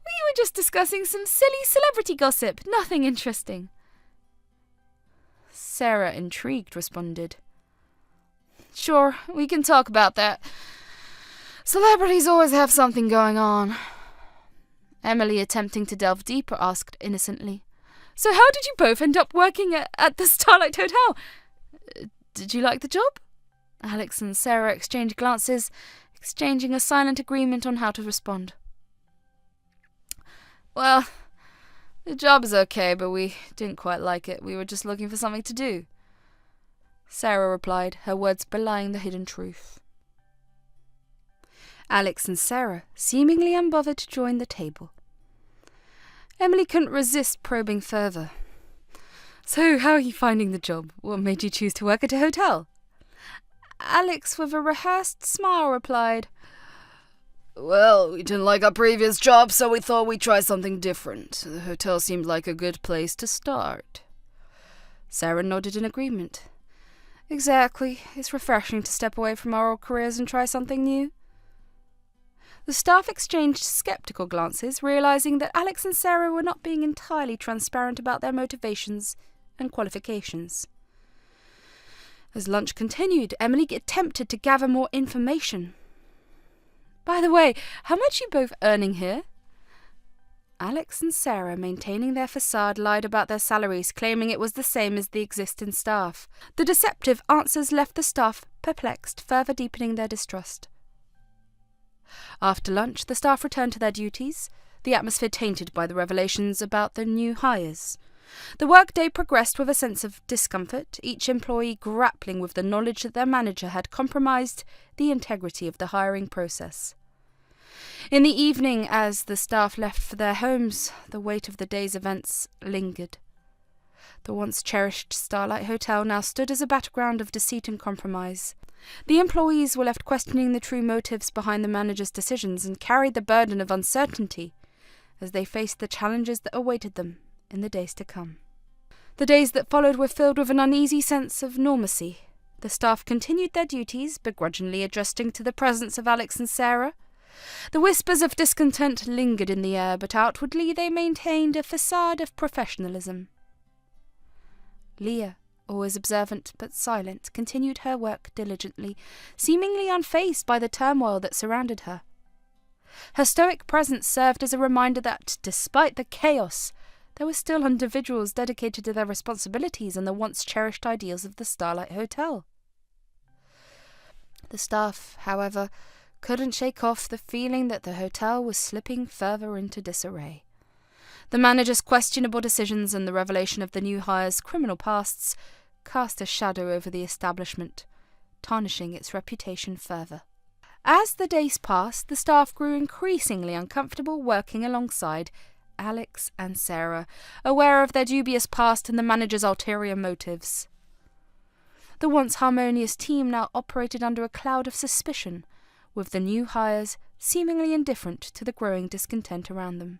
"We were just discussing some silly celebrity gossip, nothing interesting." Sarah, intrigued, responded, "Sure, we can talk about that. Celebrities always have something going on." Emily, attempting to delve deeper, asked innocently, "So how did you both end up working at the Starlight Hotel? Did you like the job?" Alex and Sarah exchanged glances, exchanging a silent agreement on how to respond. "Well, the job is okay, but we didn't quite like it. We were just looking for something to do," Sarah replied, her words belying the hidden truth. Alex and Sarah, seemingly unbothered, joined the table. Emily couldn't resist probing further. "So, how are you finding the job? What made you choose to work at a hotel?" Alex, with a rehearsed smile, replied, "Well, we didn't like our previous job, so we thought we'd try something different. The hotel seemed like a good place to start." Sarah nodded in agreement. "Exactly. It's refreshing to step away from our old careers and try something new." The staff exchanged skeptical glances, realizing that Alex and Sarah were not being entirely transparent about their motivations and qualifications. As lunch continued, Emily attempted to gather more information. "By the way, how much are you both earning here?" Alex and Sarah, maintaining their facade, lied about their salaries, claiming it was the same as the existing staff. The deceptive answers left the staff perplexed, further deepening their distrust. After lunch, the staff returned to their duties, the atmosphere tainted by the revelations about the new hires. The workday progressed with a sense of discomfort, each employee grappling with the knowledge that their manager had compromised the integrity of the hiring process. In the evening, as the staff left for their homes, the weight of the day's events lingered. The once cherished Starlight Hotel now stood as a battleground of deceit and compromise. The employees were left questioning the true motives behind the manager's decisions and carried the burden of uncertainty as they faced the challenges that awaited them in the days to come. The days that followed were filled with an uneasy sense of normalcy. The staff continued their duties, begrudgingly adjusting to the presence of Alex and Sarah. The whispers of discontent lingered in the air, but outwardly they maintained a facade of professionalism. Leah, always observant but silent, continued her work diligently, seemingly unfazed by the turmoil that surrounded her. Her stoic presence served as a reminder that, despite the chaos, there were still individuals dedicated to their responsibilities and the once cherished ideals of the Starlight Hotel. The staff, however, couldn't shake off the feeling that the hotel was slipping further into disarray. The manager's questionable decisions and the revelation of the new hires' criminal pasts cast a shadow over the establishment, tarnishing its reputation further. As the days passed, the staff grew increasingly uncomfortable working alongside Alex and Sarah, aware of their dubious past and the manager's ulterior motives. The once harmonious team now operated under a cloud of suspicion, with the new hires seemingly indifferent to the growing discontent around them.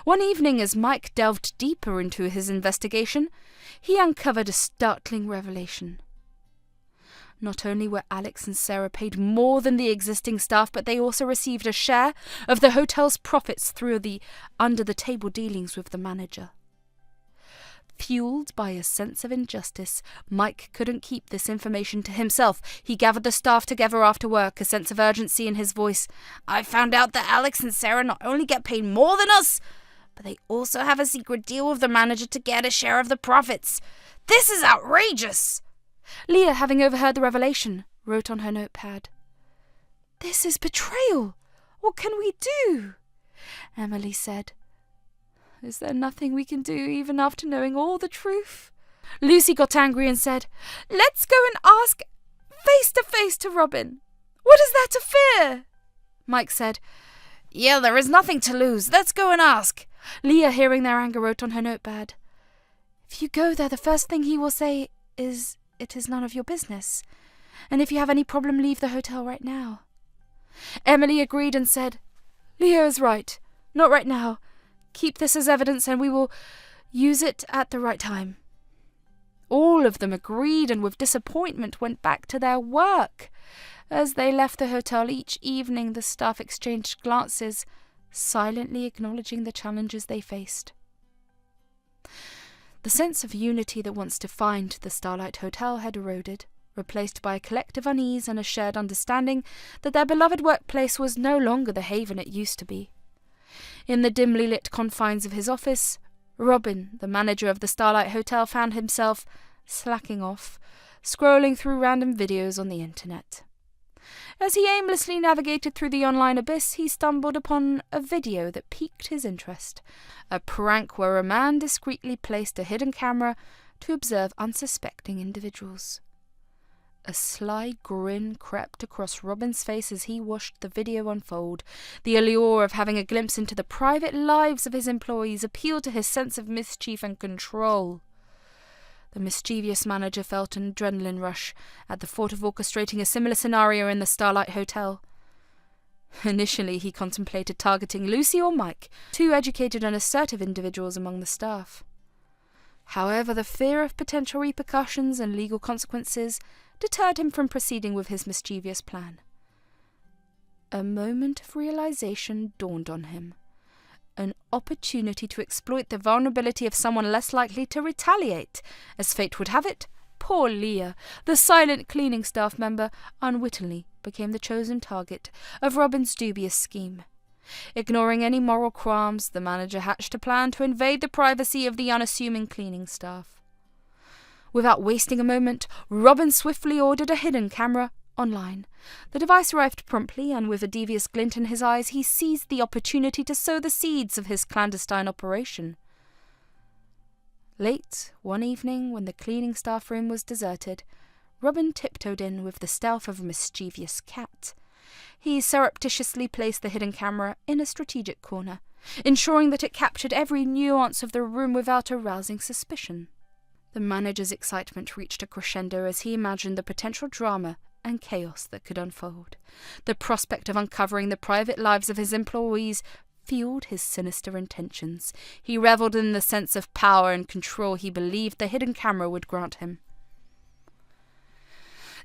One evening, as Mike delved deeper into his investigation, he uncovered a startling revelation. Not only were Alex and Sarah paid more than the existing staff, but they also received a share of the hotel's profits through the under-the-table dealings with the manager. Fueled by a sense of injustice, Mike couldn't keep this information to himself. He gathered the staff together after work, a sense of urgency in his voice. "I found out that Alex and Sarah not only get paid more than us, but they also have a secret deal with the manager to get a share of the profits. This is outrageous!" Leah, having overheard the revelation, wrote on her notepad, "This is betrayal. What can we do?" Emily said, "Is there nothing we can do even after knowing all the truth?" Lucy got angry and said, "Let's go and ask face to face to Robin. What is there to fear?" Mike said, "Yeah, there is nothing to lose. Let's go and ask." Leah, hearing their anger, wrote on her notepad, "If you go there, the first thing he will say is, 'It is none of your business. And if you have any problem, leave the hotel right now.'" Emily agreed and said, "Leah is right. Not right now. Keep this as evidence and we will use it at the right time." All of them agreed and with disappointment went back to their work. As they left the hotel each evening, the staff exchanged glances, silently acknowledging the challenges they faced. The sense of unity that once defined the Starlight Hotel had eroded, replaced by a collective unease and a shared understanding that their beloved workplace was no longer the haven it used to be. In the dimly lit confines of his office, Robin, the manager of the Starlight Hotel, found himself slacking off, scrolling through random videos on the internet. As he aimlessly navigated through the online abyss, he stumbled upon a video that piqued his interest, a prank where a man discreetly placed a hidden camera to observe unsuspecting individuals. A sly grin crept across Robin's face as he watched the video unfold. The allure of having a glimpse into the private lives of his employees appealed to his sense of mischief and control. The mischievous manager felt an adrenaline rush at the thought of orchestrating a similar scenario in the Starlight Hotel. Initially, he contemplated targeting Lucy or Mike, two educated and assertive individuals among the staff. However, the fear of potential repercussions and legal consequences deterred him from proceeding with his mischievous plan. A moment of realization dawned on him. An opportunity to exploit the vulnerability of someone less likely to retaliate. As fate would have it, poor Leah, the silent cleaning staff member, unwittingly became the chosen target of Robin's dubious scheme. Ignoring any moral qualms, the manager hatched a plan to invade the privacy of the unassuming cleaning staff. Without wasting a moment, Robin swiftly ordered a hidden camera online. The device arrived promptly, and with a devious glint in his eyes, he seized the opportunity to sow the seeds of his clandestine operation. Late one evening, when the cleaning staff room was deserted, Robin tiptoed in with the stealth of a mischievous cat. He surreptitiously placed the hidden camera in a strategic corner, ensuring that it captured every nuance of the room without arousing suspicion. The manager's excitement reached a crescendo as he imagined the potential drama and chaos that could unfold. The prospect of uncovering the private lives of his employees fueled his sinister intentions. He revelled in the sense of power and control he believed the hidden camera would grant him.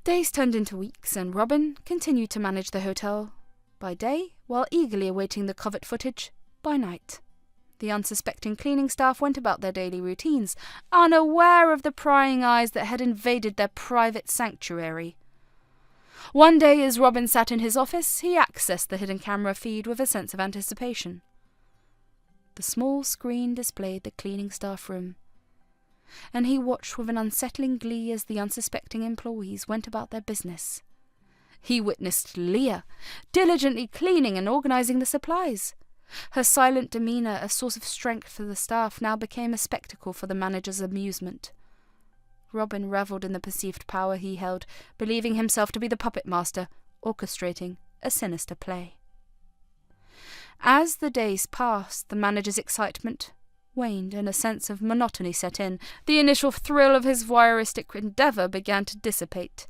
Days turned into weeks, and Robin continued to manage the hotel by day, while eagerly awaiting the covert footage by night. The unsuspecting cleaning staff went about their daily routines, unaware of the prying eyes that had invaded their private sanctuary. One day, as Robin sat in his office, he accessed the hidden camera feed with a sense of anticipation. The small screen displayed the cleaning staff room, and he watched with an unsettling glee as the unsuspecting employees went about their business. He witnessed Leah diligently cleaning and organizing the supplies. Her silent demeanor, a source of strength for the staff, now became a spectacle for the manager's amusement. Robin revelled in the perceived power he held, believing himself to be the puppet master, orchestrating a sinister play. As the days passed, the manager's excitement waned and a sense of monotony set in. The initial thrill of his voyeuristic endeavour began to dissipate.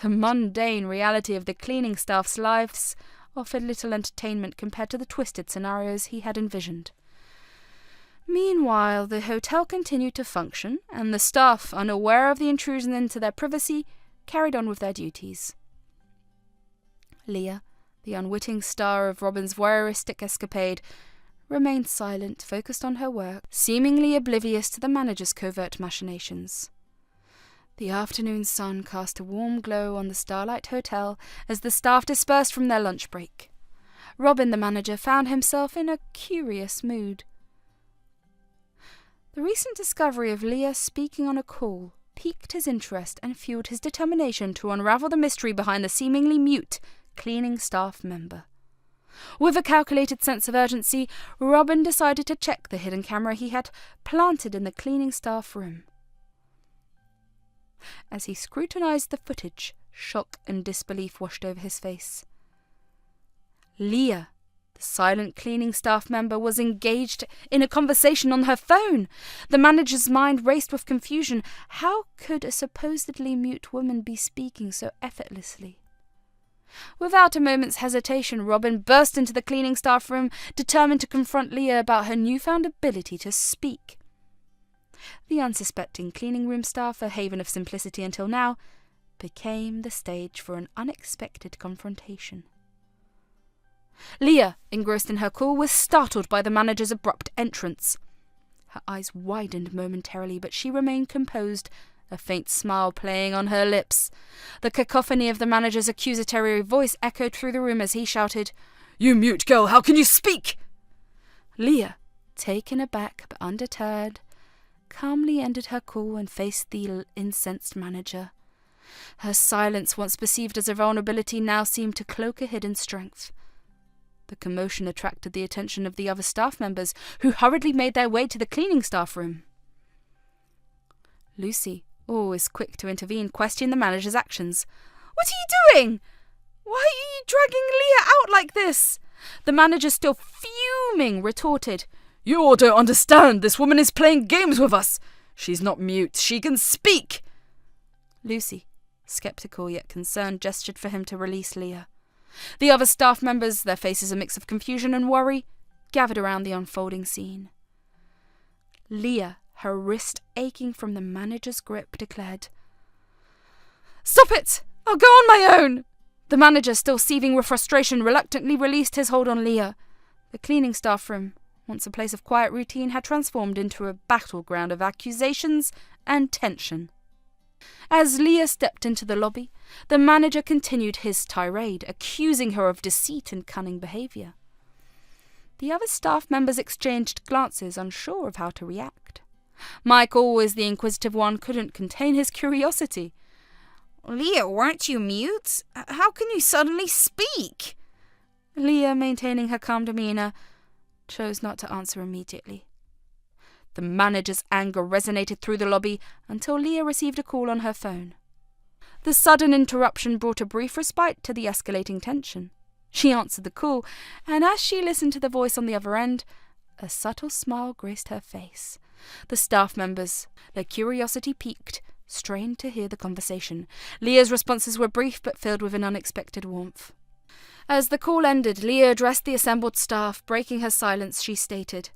The mundane reality of the cleaning staff's lives offered little entertainment compared to the twisted scenarios he had envisioned. Meanwhile, the hotel continued to function, and the staff, unaware of the intrusion into their privacy, carried on with their duties. Leah, the unwitting star of Robin's voyeuristic escapade, remained silent, focused on her work, seemingly oblivious to the manager's covert machinations. The afternoon sun cast a warm glow on the Starlight Hotel as the staff dispersed from their lunch break. Robin, the manager, found himself in a curious mood. The recent discovery of Leah speaking on a call piqued his interest and fueled his determination to unravel the mystery behind the seemingly mute cleaning staff member. With a calculated sense of urgency, Robin decided to check the hidden camera he had planted in the cleaning staff room. As he scrutinized the footage, shock and disbelief washed over his face. Leah, the silent cleaning staff member, was engaged in a conversation on her phone. The manager's mind raced with confusion. How could a supposedly mute woman be speaking so effortlessly? Without a moment's hesitation, Robin burst into the cleaning staff room, determined to confront Leah about her newfound ability to speak. The unsuspecting cleaning room staff, a haven of simplicity until now, became the stage for an unexpected confrontation. Leah, engrossed in her call, was startled by the manager's abrupt entrance. Her eyes widened momentarily, but she remained composed, a faint smile playing on her lips. The cacophony of the manager's accusatory voice echoed through the room as he shouted, "You mute girl, how can you speak?" Leah, taken aback but undeterred, calmly ended her call and faced the incensed manager. Her silence, once perceived as a vulnerability, now seemed to cloak a hidden strength. The commotion attracted the attention of the other staff members, who hurriedly made their way to the cleaning staff room. Lucy, always quick to intervene, questioned the manager's actions. "What are you doing? Why are you dragging Leah out like this?" The manager, still fuming, retorted. "You all don't understand. This woman is playing games with us. She's not mute. She can speak." Lucy, sceptical yet concerned, gestured for him to release Leah. The other staff members, their faces a mix of confusion and worry, gathered around the unfolding scene. Leah, her wrist aching from the manager's grip, declared, "Stop it! I'll go on my own!" The manager, still seething with frustration, reluctantly released his hold on Leah. The cleaning staff room, once a place of quiet routine, had transformed into a battleground of accusations and tension. As Leah stepped into the lobby, the manager continued his tirade, accusing her of deceit and cunning behaviour. The other staff members exchanged glances, unsure of how to react. Mike, always the inquisitive one, couldn't contain his curiosity. "Leah, weren't you mute? How can you suddenly speak?" Leah, maintaining her calm demeanour, chose not to answer immediately. The manager's anger resonated through the lobby until Leah received a call on her phone. The sudden interruption brought a brief respite to the escalating tension. She answered the call, and as she listened to the voice on the other end, a subtle smile graced her face. The staff members, their curiosity piqued, strained to hear the conversation. Leah's responses were brief but filled with an unexpected warmth. As the call ended, Leah addressed the assembled staff. Breaking her silence, she stated,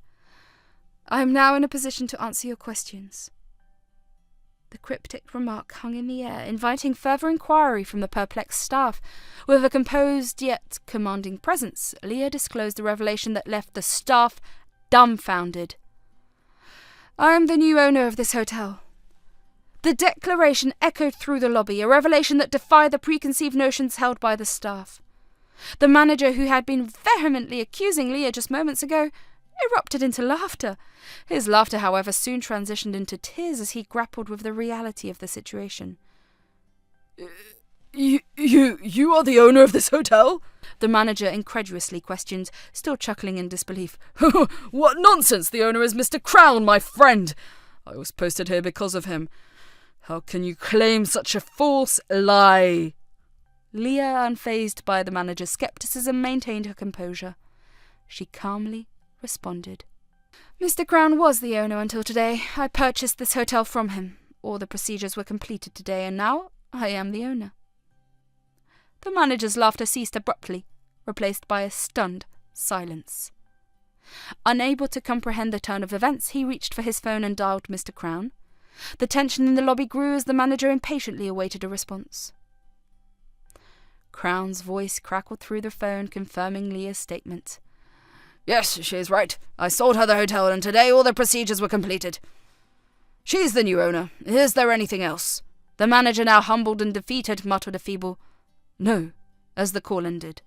"I am now in a position to answer your questions." The cryptic remark hung in the air, inviting further inquiry from the perplexed staff. With a composed yet commanding presence, Leah disclosed a revelation that left the staff dumbfounded. "I am the new owner of this hotel." The declaration echoed through the lobby, a revelation that defied the preconceived notions held by the staff. The manager, who had been vehemently accusing Leah just moments ago, erupted into laughter. His laughter, however, soon transitioned into tears as he grappled with the reality of the situation. You are the owner of this hotel?" The manager incredulously questioned, still chuckling in disbelief. "What nonsense! The owner is Mr. Crown, my friend. I was posted here because of him. How can you claim such a false lie?" Leah, unfazed by the manager's skepticism, maintained her composure. She calmly responded, "Mr. Crown was the owner until today. I purchased this hotel from him. All the procedures were completed today, and now I am the owner." The manager's laughter ceased abruptly, replaced by a stunned silence. Unable to comprehend the turn of events, he reached for his phone and dialed Mr. Crown. The tension in the lobby grew as the manager impatiently awaited a response. Crown's voice crackled through the phone, confirming Leah's statement. "Yes, she is right. I sold her the hotel, and today all the procedures were completed. She's the new owner. Is there anything else?" The manager, now humbled and defeated, muttered a feeble "No," as the call ended.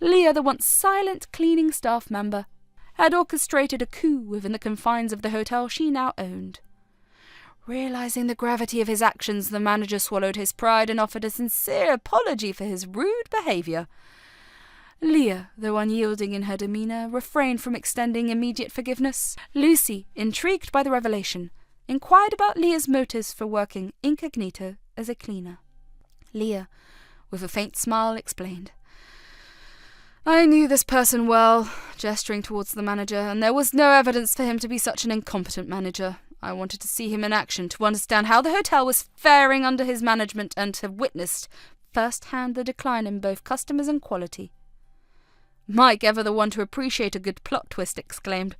Leah, the once silent cleaning staff member, had orchestrated a coup within the confines of the hotel she now owned. Realizing the gravity of his actions, the manager swallowed his pride and offered a sincere apology for his rude behaviour. Leah, though unyielding in her demeanour, refrained from extending immediate forgiveness. Lucy, intrigued by the revelation, inquired about Leah's motives for working incognito as a cleaner. Leah, with a faint smile, explained, "I knew this person well," gesturing towards the manager, "and there was no evidence for him to be such an incompetent manager. I wanted to see him in action, to understand how the hotel was faring under his management, and to have witnessed first-hand the decline in both customers and quality." Mike, ever the one to appreciate a good plot twist, exclaimed,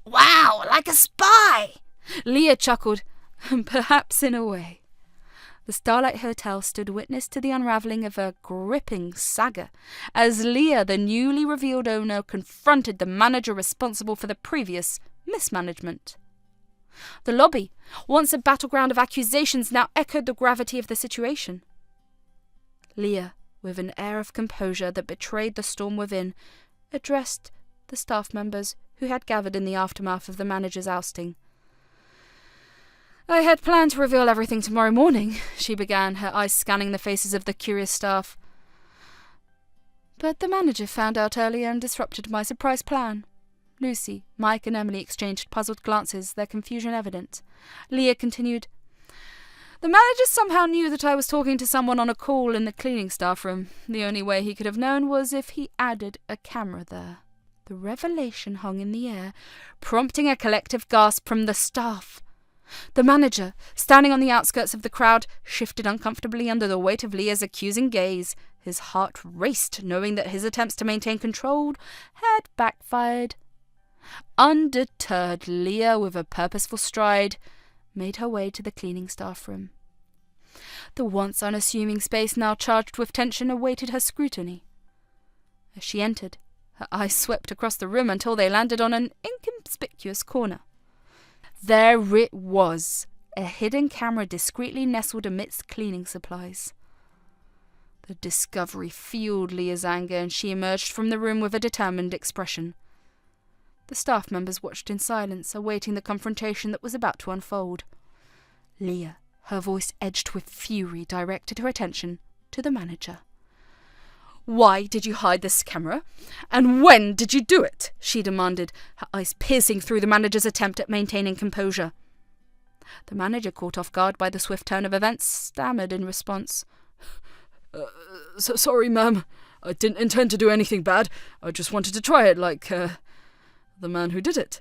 "Wow, like a spy!" Leah chuckled, "Perhaps in a way." The Starlight Hotel stood witness to the unravelling of a gripping saga, as Leah, the newly revealed owner, confronted the manager responsible for the previous mismanagement. The lobby, once a battleground of accusations, now echoed the gravity of the situation. Leah, with an air of composure that betrayed the storm within, addressed the staff members who had gathered in the aftermath of the manager's ousting. "I had planned to reveal everything tomorrow morning," she began, her eyes scanning the faces of the curious staff. "But the manager found out earlier and disrupted my surprise plan." Lucy, Mike and Emily exchanged puzzled glances, their confusion evident. Leah continued, The manager somehow knew that I was talking to someone on a call in the cleaning staff room. The only way he could have known was if he added a camera there. The revelation hung in the air, prompting a collective gasp from the staff. The manager, standing on the outskirts of the crowd, shifted uncomfortably under the weight of Leah's accusing gaze. His heart raced, knowing that his attempts to maintain control had backfired. Undeterred, Leah, with a purposeful stride, made her way to the cleaning staff room. The once unassuming space, now charged with tension, awaited her scrutiny. As she entered, her eyes swept across the room until they landed on an inconspicuous corner. There it was, a hidden camera discreetly nestled amidst cleaning supplies. The discovery fueled Leah's anger, and she emerged from the room with a determined expression. The staff members watched in silence, awaiting the confrontation that was about to unfold. Leah, her voice edged with fury, directed her attention to the manager. "Why did you hide this camera? And when did you do it?" she demanded, her eyes piercing through the manager's attempt at maintaining composure. The manager, caught off guard by the swift turn of events, stammered in response. Sorry, ma'am. I didn't intend to do anything bad. I just wanted to try it like, the man who did it."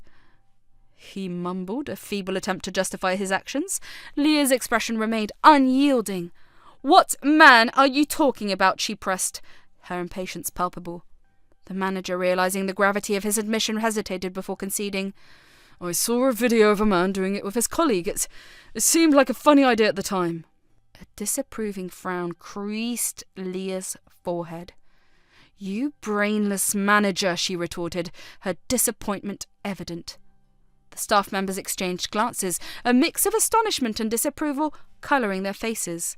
He mumbled, a feeble attempt to justify his actions. Leah's expression remained unyielding. "What man are you talking about?" she pressed, her impatience palpable. The manager, realizing the gravity of his admission, hesitated before conceding. "I saw a video of a man doing it with his colleague. It seemed like a funny idea at the time." A disapproving frown creased Leah's forehead. "You brainless manager," she retorted, her disappointment evident. The staff members exchanged glances, a mix of astonishment and disapproval colouring their faces.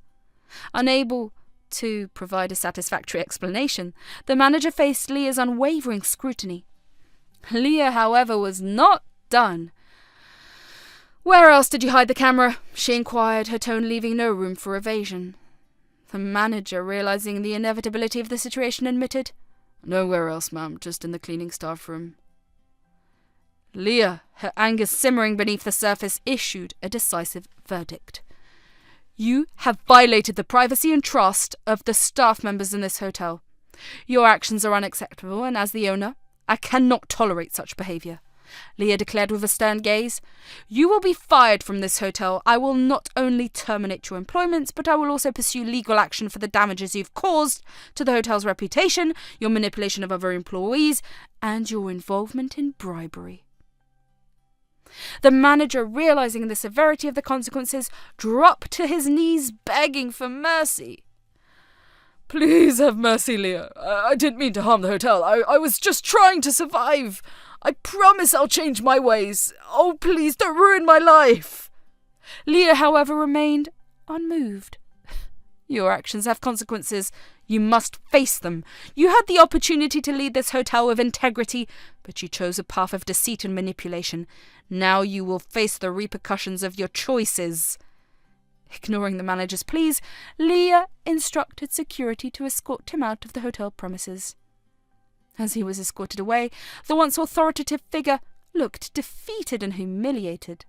Unable to provide a satisfactory explanation, the manager faced Leah's unwavering scrutiny. Leah, however, was not done. "Where else did you hide the camera?" she inquired, her tone leaving no room for evasion. The manager, realizing the inevitability of the situation, admitted, "Nowhere else, ma'am, just in the cleaning staff room." Leah, her anger simmering beneath the surface, issued a decisive verdict. "You have violated the privacy and trust of the staff members in this hotel. Your actions are unacceptable, and as the owner, I cannot tolerate such behaviour," Leah declared with a stern gaze. "You will be fired from this hotel. I will not only terminate your employment, but I will also pursue legal action for the damages you've caused to the hotel's reputation, your manipulation of other employees, and your involvement in bribery." The manager, realizing the severity of the consequences, dropped to his knees, begging for mercy. "Please have mercy, Leah. I didn't mean to harm the hotel. I was just trying to survive. I promise I'll change my ways. Oh, please don't ruin my life." Leah, however, remained unmoved. "Your actions have consequences. You must face them. You had the opportunity to lead this hotel with integrity, but you chose a path of deceit and manipulation. Now you will face the repercussions of your choices." Ignoring the manager's pleas, Leah instructed security to escort him out of the hotel premises. As he was escorted away, the once authoritative figure looked defeated and humiliated.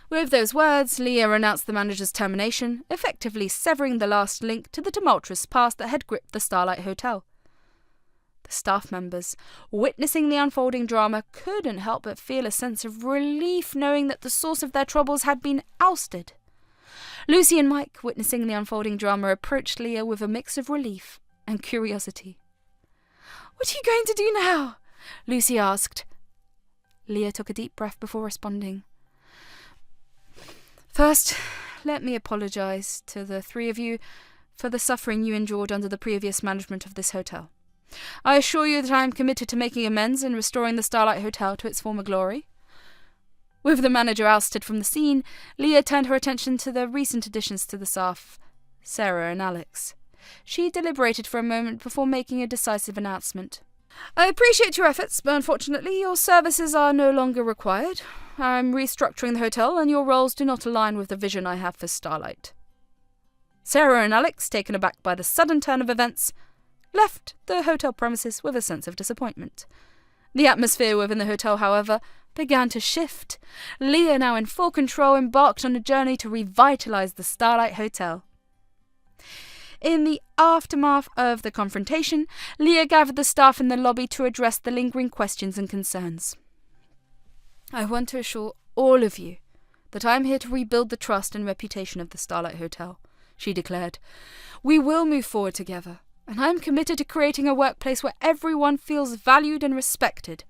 With those words, Leah announced the manager's termination, effectively severing the last link to the tumultuous past that had gripped the Starlight Hotel. The staff members, witnessing the unfolding drama, couldn't help but feel a sense of relief knowing that the source of their troubles had been ousted. Lucy and Mike, witnessing the unfolding drama, approached Leah with a mix of relief and curiosity. "What are you going to do now?" Lucy asked. Leah took a deep breath before responding. "First, let me apologise to the three of you for the suffering you endured under the previous management of this hotel. I assure you that I am committed to making amends and restoring the Starlight Hotel to its former glory." With the manager ousted from the scene, Leah turned her attention to the recent additions to the staff, Sarah and Alex. She deliberated for a moment before making a decisive announcement. "I appreciate your efforts, but unfortunately your services are no longer required. I'm restructuring the hotel, and your roles do not align with the vision I have for Starlight." Sarah and Alex, taken aback by the sudden turn of events, left the hotel premises with a sense of disappointment. The atmosphere within the hotel, however, began to shift. Leah, now in full control, embarked on a journey to revitalise the Starlight Hotel. In the aftermath of the confrontation, Leah gathered the staff in the lobby to address the lingering questions and concerns. "I want to assure all of you that I am here to rebuild the trust and reputation of the Starlight Hotel," she declared. "We will move forward together, and I am committed to creating a workplace where everyone feels valued and respected."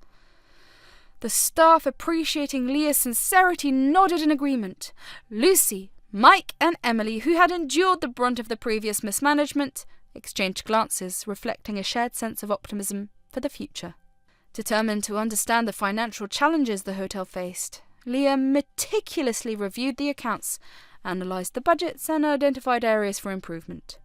The staff, appreciating Leah's sincerity, nodded in agreement. Lucy, Mike and Emily, who had endured the brunt of the previous mismanagement, exchanged glances, reflecting a shared sense of optimism for the future. Determined to understand the financial challenges the hotel faced, Leah meticulously reviewed the accounts, analysed the budgets, and identified areas for improvement.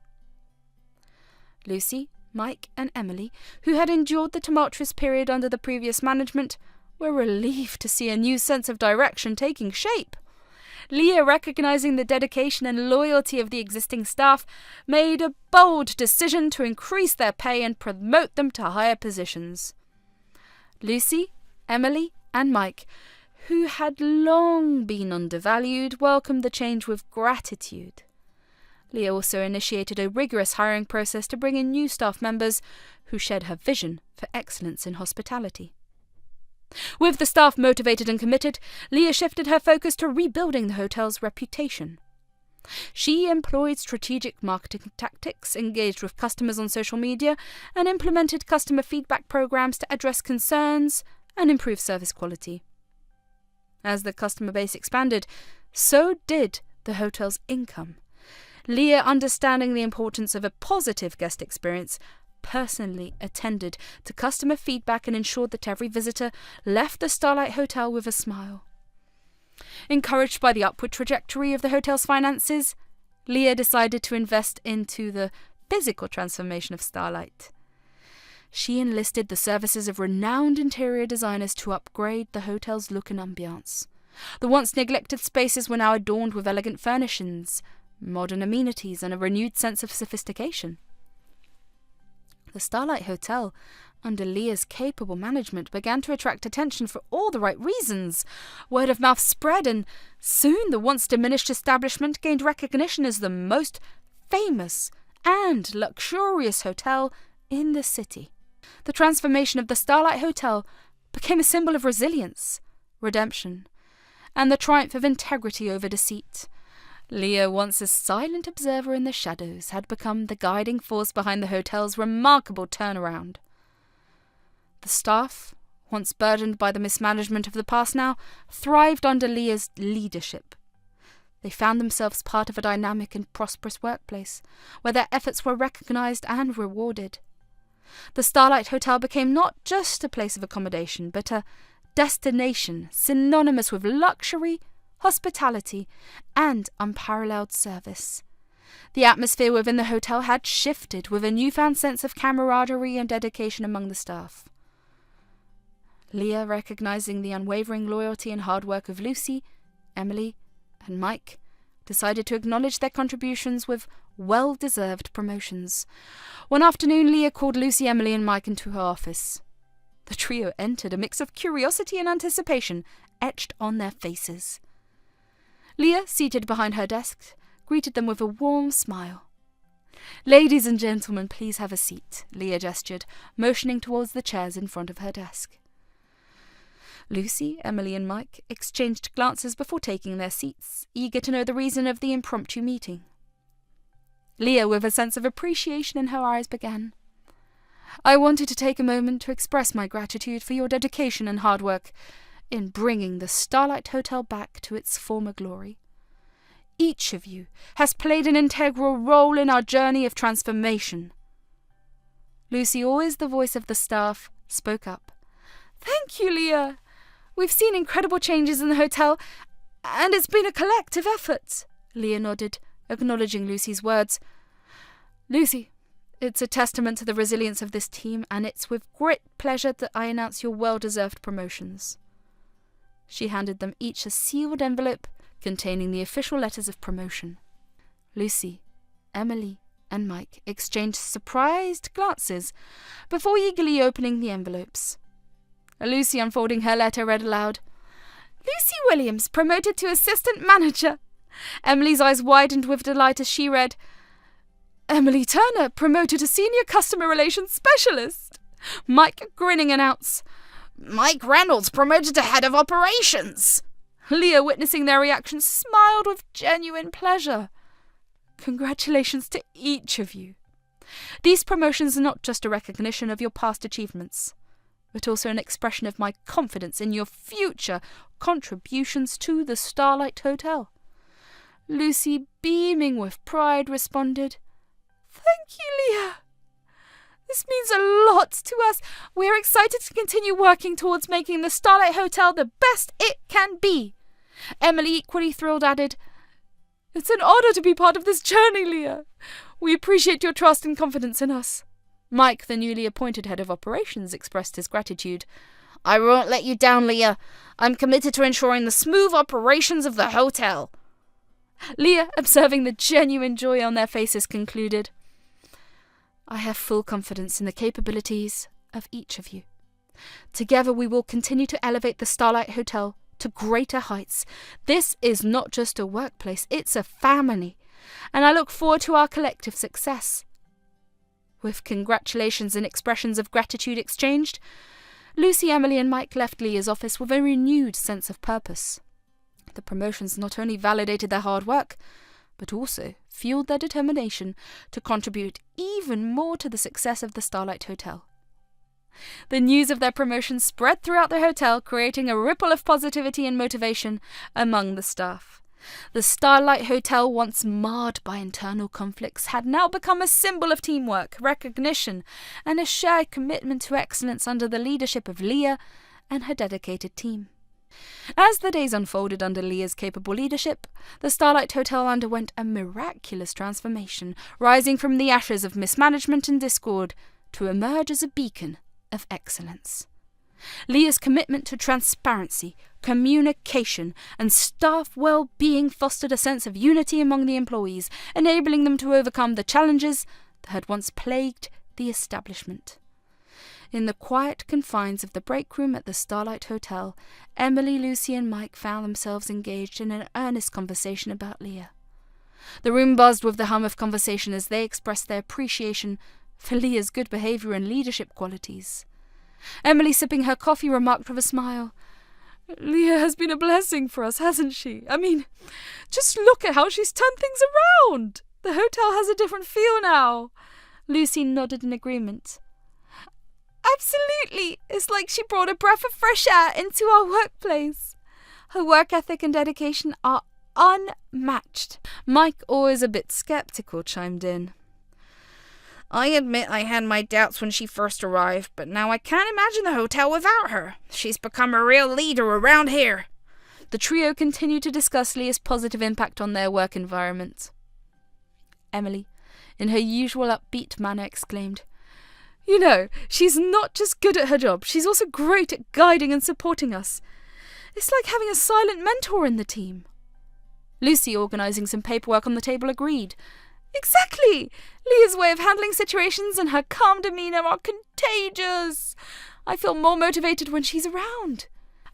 Lucy, Mike and Emily, who had endured the tumultuous period under the previous management, were relieved to see a new sense of direction taking shape. Leah, recognising the dedication and loyalty of the existing staff, made a bold decision to increase their pay and promote them to higher positions. Lucy, Emily and Mike, who had long been undervalued, welcomed the change with gratitude. Leah also initiated a rigorous hiring process to bring in new staff members who shared her vision for excellence in hospitality. With the staff motivated and committed, Leah shifted her focus to rebuilding the hotel's reputation. She employed strategic marketing tactics, engaged with customers on social media, and implemented customer feedback programs to address concerns and improve service quality. As the customer base expanded, so did the hotel's income. Leah, understanding the importance of a positive guest experience, personally attended to customer feedback and ensured that every visitor left the Starlight Hotel with a smile. Encouraged by the upward trajectory of the hotel's finances, Leah decided to invest into the physical transformation of Starlight. She enlisted the services of renowned interior designers to upgrade the hotel's look and ambiance. The once neglected spaces were now adorned with elegant furnishings, modern amenities, and a renewed sense of sophistication. The Starlight Hotel, under Leah's capable management, began to attract attention for all the right reasons. Word of mouth spread, and soon the once diminished establishment gained recognition as the most famous and luxurious hotel in the city. The transformation of the Starlight Hotel became a symbol of resilience, redemption, and the triumph of integrity over deceit. Leah, once a silent observer in the shadows, had become the guiding force behind the hotel's remarkable turnaround. The staff, once burdened by the mismanagement of the past, now thrived under Leah's leadership. They found themselves part of a dynamic and prosperous workplace, where their efforts were recognised and rewarded. The Starlight Hotel became not just a place of accommodation, but a destination synonymous with luxury, hospitality, and unparalleled service. The atmosphere within the hotel had shifted, with a newfound sense of camaraderie and dedication among the staff. Leah, recognising the unwavering loyalty and hard work of Lucy, Emily, and Mike, decided to acknowledge their contributions with well-deserved promotions. One afternoon, Leah called Lucy, Emily, and Mike into her office. The trio entered, a mix of curiosity and anticipation etched on their faces. Leah, seated behind her desk, greeted them with a warm smile. "Ladies and gentlemen, please have a seat," Leah gestured, motioning towards the chairs in front of her desk. Lucy, Emily, and Mike exchanged glances before taking their seats, eager to know the reason of the impromptu meeting. Leah, with a sense of appreciation in her eyes, began. "I wanted to take a moment to express my gratitude for your dedication and hard work in bringing the Starlight Hotel back to its former glory. Each of you has played an integral role in our journey of transformation." Lucy, always the voice of the staff, spoke up. "Thank you, Leah. We've seen incredible changes in the hotel, and it's been a collective effort." Leah nodded, acknowledging Lucy's words. "Lucy, it's a testament to the resilience of this team, and it's with great pleasure that I announce your well-deserved promotions." She handed them each a sealed envelope containing the official letters of promotion. Lucy, Emily, and Mike exchanged surprised glances before eagerly opening the envelopes. Lucy, unfolding her letter, read aloud, Lucy Williams, promoted to assistant manager. Emily's eyes widened with delight as she read, Emily Turner, promoted to senior customer relations specialist. Mike, grinning, announced, Mike Reynolds, promoted to head of operations. Leah, witnessing their reaction, smiled with genuine pleasure. Congratulations to each of you. These promotions are not just a recognition of your past achievements, but also an expression of my confidence in your future contributions to the Starlight Hotel. Lucy, beaming with pride, responded, Thank you, Leah. This means a lot to us. We're excited to continue working towards making the Starlight Hotel the best it can be. Emily, equally thrilled, added, It's an honour to be part of this journey, Leah. We appreciate your trust and confidence in us. Mike, the newly appointed head of operations, expressed his gratitude. I won't let you down, Leah. I'm committed to ensuring the smooth operations of the hotel. Leah, observing the genuine joy on their faces, concluded, I have full confidence in the capabilities of each of you. Together we will continue to elevate the Starlight Hotel to greater heights. This is not just a workplace, it's a family, and I look forward to our collective success. With congratulations and expressions of gratitude exchanged, Lucy, Emily and Mike left Leah's office with a renewed sense of purpose. The promotions not only validated their hard work, but also fueled their determination to contribute even more to the success of the Starlight Hotel. The news of their promotion spread throughout the hotel, creating a ripple of positivity and motivation among the staff. The Starlight Hotel, once marred by internal conflicts, had now become a symbol of teamwork, recognition, and a shared commitment to excellence under the leadership of Leah and her dedicated team. As the days unfolded under Leah's capable leadership, the Starlight Hotel underwent a miraculous transformation, rising from the ashes of mismanagement and discord to emerge as a beacon of excellence. Leah's commitment to transparency, communication, and staff well-being fostered a sense of unity among the employees, enabling them to overcome the challenges that had once plagued the establishment. In the quiet confines of the break room at the Starlight Hotel, Emily, Lucy, and Mike found themselves engaged in an earnest conversation about Leah. The room buzzed with the hum of conversation as they expressed their appreciation for Leah's good behaviour and leadership qualities. Emily, sipping her coffee, remarked with a smile, Leah has been a blessing for us, hasn't she? I mean, just look at how she's turned things around. The hotel has a different feel now. Lucy nodded in agreement. Absolutely. It's like she brought a breath of fresh air into our workplace. Her work ethic and dedication are unmatched. Mike, always a bit sceptical, chimed in. I admit I had my doubts when she first arrived, but now I can't imagine the hotel without her. She's become a real leader around here. The trio continued to discuss Leah's positive impact on their work environment. Emily, in her usual upbeat manner, exclaimed, You know, she's not just good at her job, she's also great at guiding and supporting us. It's like having a silent mentor in the team. Lucy, organising some paperwork on the table, agreed. Exactly! Leah's way of handling situations and her calm demeanour are contagious. I feel more motivated when she's around.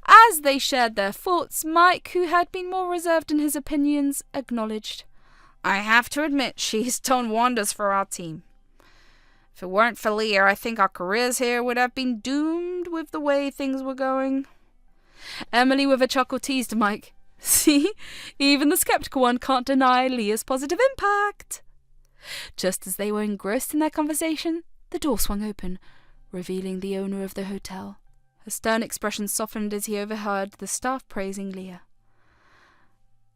As they shared their thoughts, Mike, who had been more reserved in his opinions, acknowledged, I have to admit, she's done wonders for our team. If it weren't for Leah, I think our careers here would have been doomed with the way things were going. Emily, with a chuckle, teased Mike. See, even the sceptical one can't deny Leah's positive impact. Just as they were engrossed in their conversation, the door swung open, revealing the owner of the hotel. Her stern expression softened as he overheard the staff praising Leah.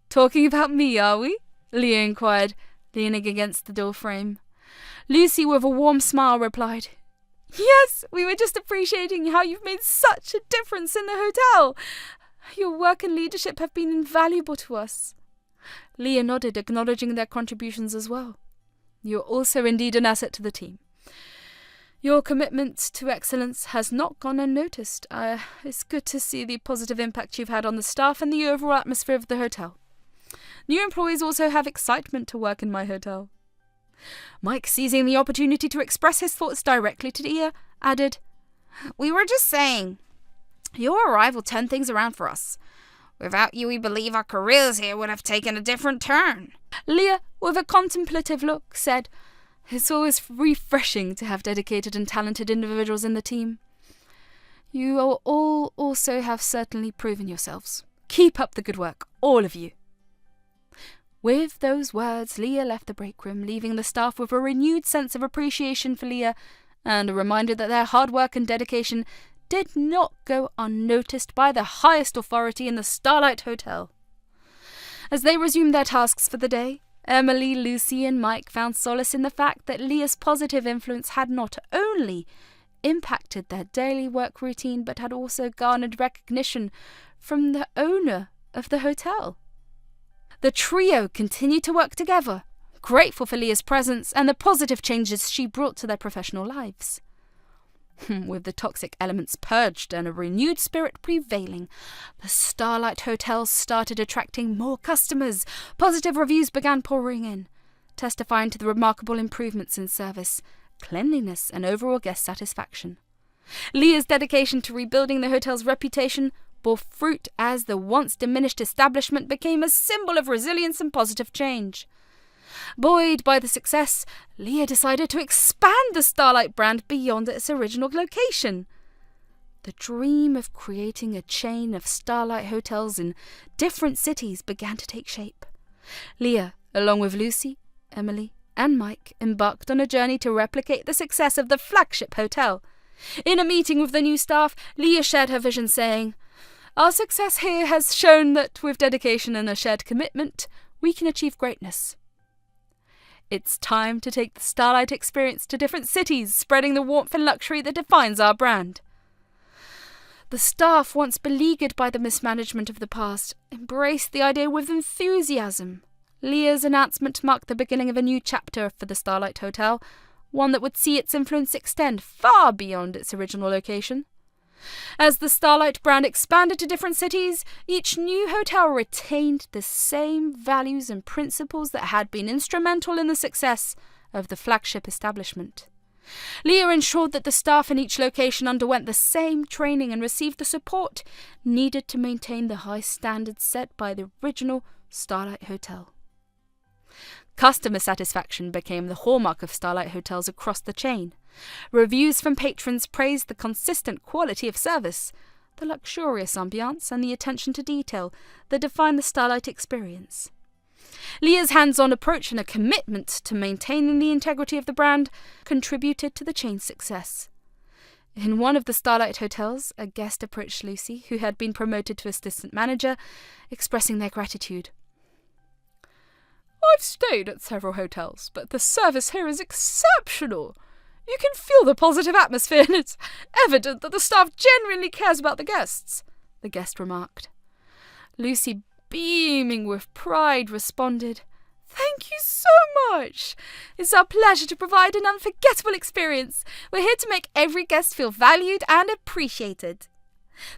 Talking about me, are we? Leah inquired, leaning against the door frame. Lucy, with a warm smile, replied, Yes, we were just appreciating how you've made such a difference in the hotel. Your work and leadership have been invaluable to us. Leah nodded, acknowledging their contributions as well. You're also indeed an asset to the team. Your commitment to excellence has not gone unnoticed. It's good to see the positive impact you've had on the staff and the overall atmosphere of the hotel. New employees also have excitement to work in my hotel. Mike, seizing the opportunity to express his thoughts directly to Leah, added, We were just saying, your arrival turned things around for us. Without you, we believe our careers here would have taken a different turn. Leah, with a contemplative look, said, "It's always refreshing to have dedicated and talented individuals in the team. You all also have certainly proven yourselves. Keep up the good work, all of you." With those words, Leah left the break room, leaving the staff with a renewed sense of appreciation for Leah and a reminder that their hard work and dedication did not go unnoticed by the highest authority in the Starlight Hotel. As they resumed their tasks for the day, Emily, Lucy, and Mike found solace in the fact that Leah's positive influence had not only impacted their daily work routine but had also garnered recognition from the owner of the hotel. The trio continued to work together, grateful for Leah's presence and the positive changes she brought to their professional lives. With the toxic elements purged and a renewed spirit prevailing, the Starlight Hotel started attracting more customers. Positive reviews began pouring in, testifying to the remarkable improvements in service, cleanliness, and overall guest satisfaction. Leah's dedication to rebuilding the hotel's reputation bore fruit as the once diminished establishment became a symbol of resilience and positive change. Buoyed by the success, Leah decided to expand the Starlight brand beyond its original location. The dream of creating a chain of Starlight hotels in different cities began to take shape. Leah, along with Lucy, Emily, and Mike, embarked on a journey to replicate the success of the flagship hotel. In a meeting with the new staff, Leah shared her vision, saying, "Our success here has shown that with dedication and a shared commitment, we can achieve greatness. It's time to take the Starlight experience to different cities, spreading the warmth and luxury that defines our brand." The staff, once beleaguered by the mismanagement of the past, embraced the idea with enthusiasm. Leah's announcement marked the beginning of a new chapter for the Starlight Hotel, one that would see its influence extend far beyond its original location. As the Starlight brand expanded to different cities, each new hotel retained the same values and principles that had been instrumental in the success of the flagship establishment. Leah ensured that the staff in each location underwent the same training and received the support needed to maintain the high standards set by the original Starlight Hotel. Customer satisfaction became the hallmark of Starlight hotels across the chain. Reviews from patrons praised the consistent quality of service, the luxurious ambiance, and the attention to detail that defined the Starlight experience. Leah's hands-on approach and a commitment to maintaining the integrity of the brand contributed to the chain's success. In one of the Starlight hotels, a guest approached Lucy, who had been promoted to assistant manager, expressing their gratitude. "I've stayed at several hotels, but the service here is exceptional. You can feel the positive atmosphere, and it's evident that the staff genuinely cares about the guests," the guest remarked. Lucy, beaming with pride, responded, "Thank you so much. It's our pleasure to provide an unforgettable experience. We're here to make every guest feel valued and appreciated."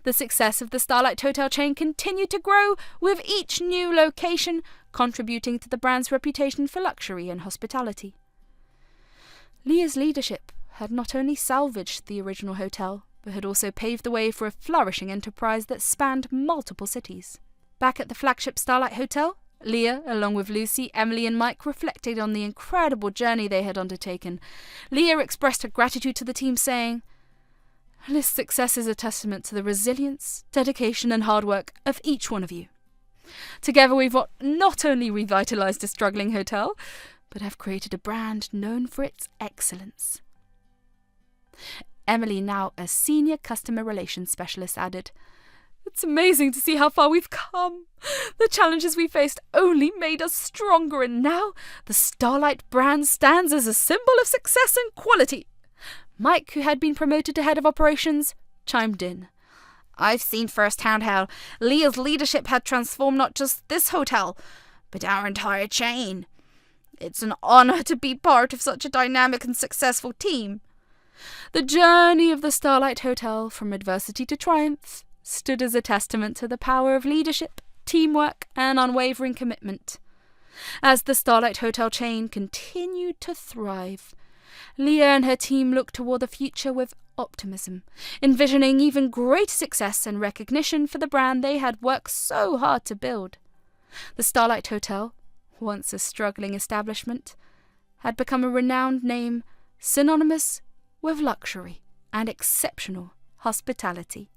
The success of the Starlight Hotel chain continued to grow, with each new location contributing to the brand's reputation for luxury and hospitality. Leah's leadership had not only salvaged the original hotel, but had also paved the way for a flourishing enterprise that spanned multiple cities. Back at the flagship Starlight Hotel, Leah, along with Lucy, Emily, and Mike, reflected on the incredible journey they had undertaken. Leah expressed her gratitude to the team, saying, "This success is a testament to the resilience, dedication, and hard work of each one of you. Together we've not only revitalized a struggling hotel, but have created a brand known for its excellence." Emily, now a senior customer relations specialist, added, "It's amazing to see how far we've come. The challenges we faced only made us stronger, and now the Starlight brand stands as a symbol of success and quality." Mike, who had been promoted to head of operations, chimed in. "I've seen firsthand how Leah's leadership had transformed not just this hotel, but our entire chain. It's an honor to be part of such a dynamic and successful team." The journey of the Starlight Hotel, from adversity to triumph, stood as a testament to the power of leadership, teamwork, and unwavering commitment. As the Starlight Hotel chain continued to thrive, Leah and her team looked toward the future with optimism, envisioning even greater success and recognition for the brand they had worked so hard to build. The Starlight Hotel, once a struggling establishment, had become a renowned name synonymous with luxury and exceptional hospitality.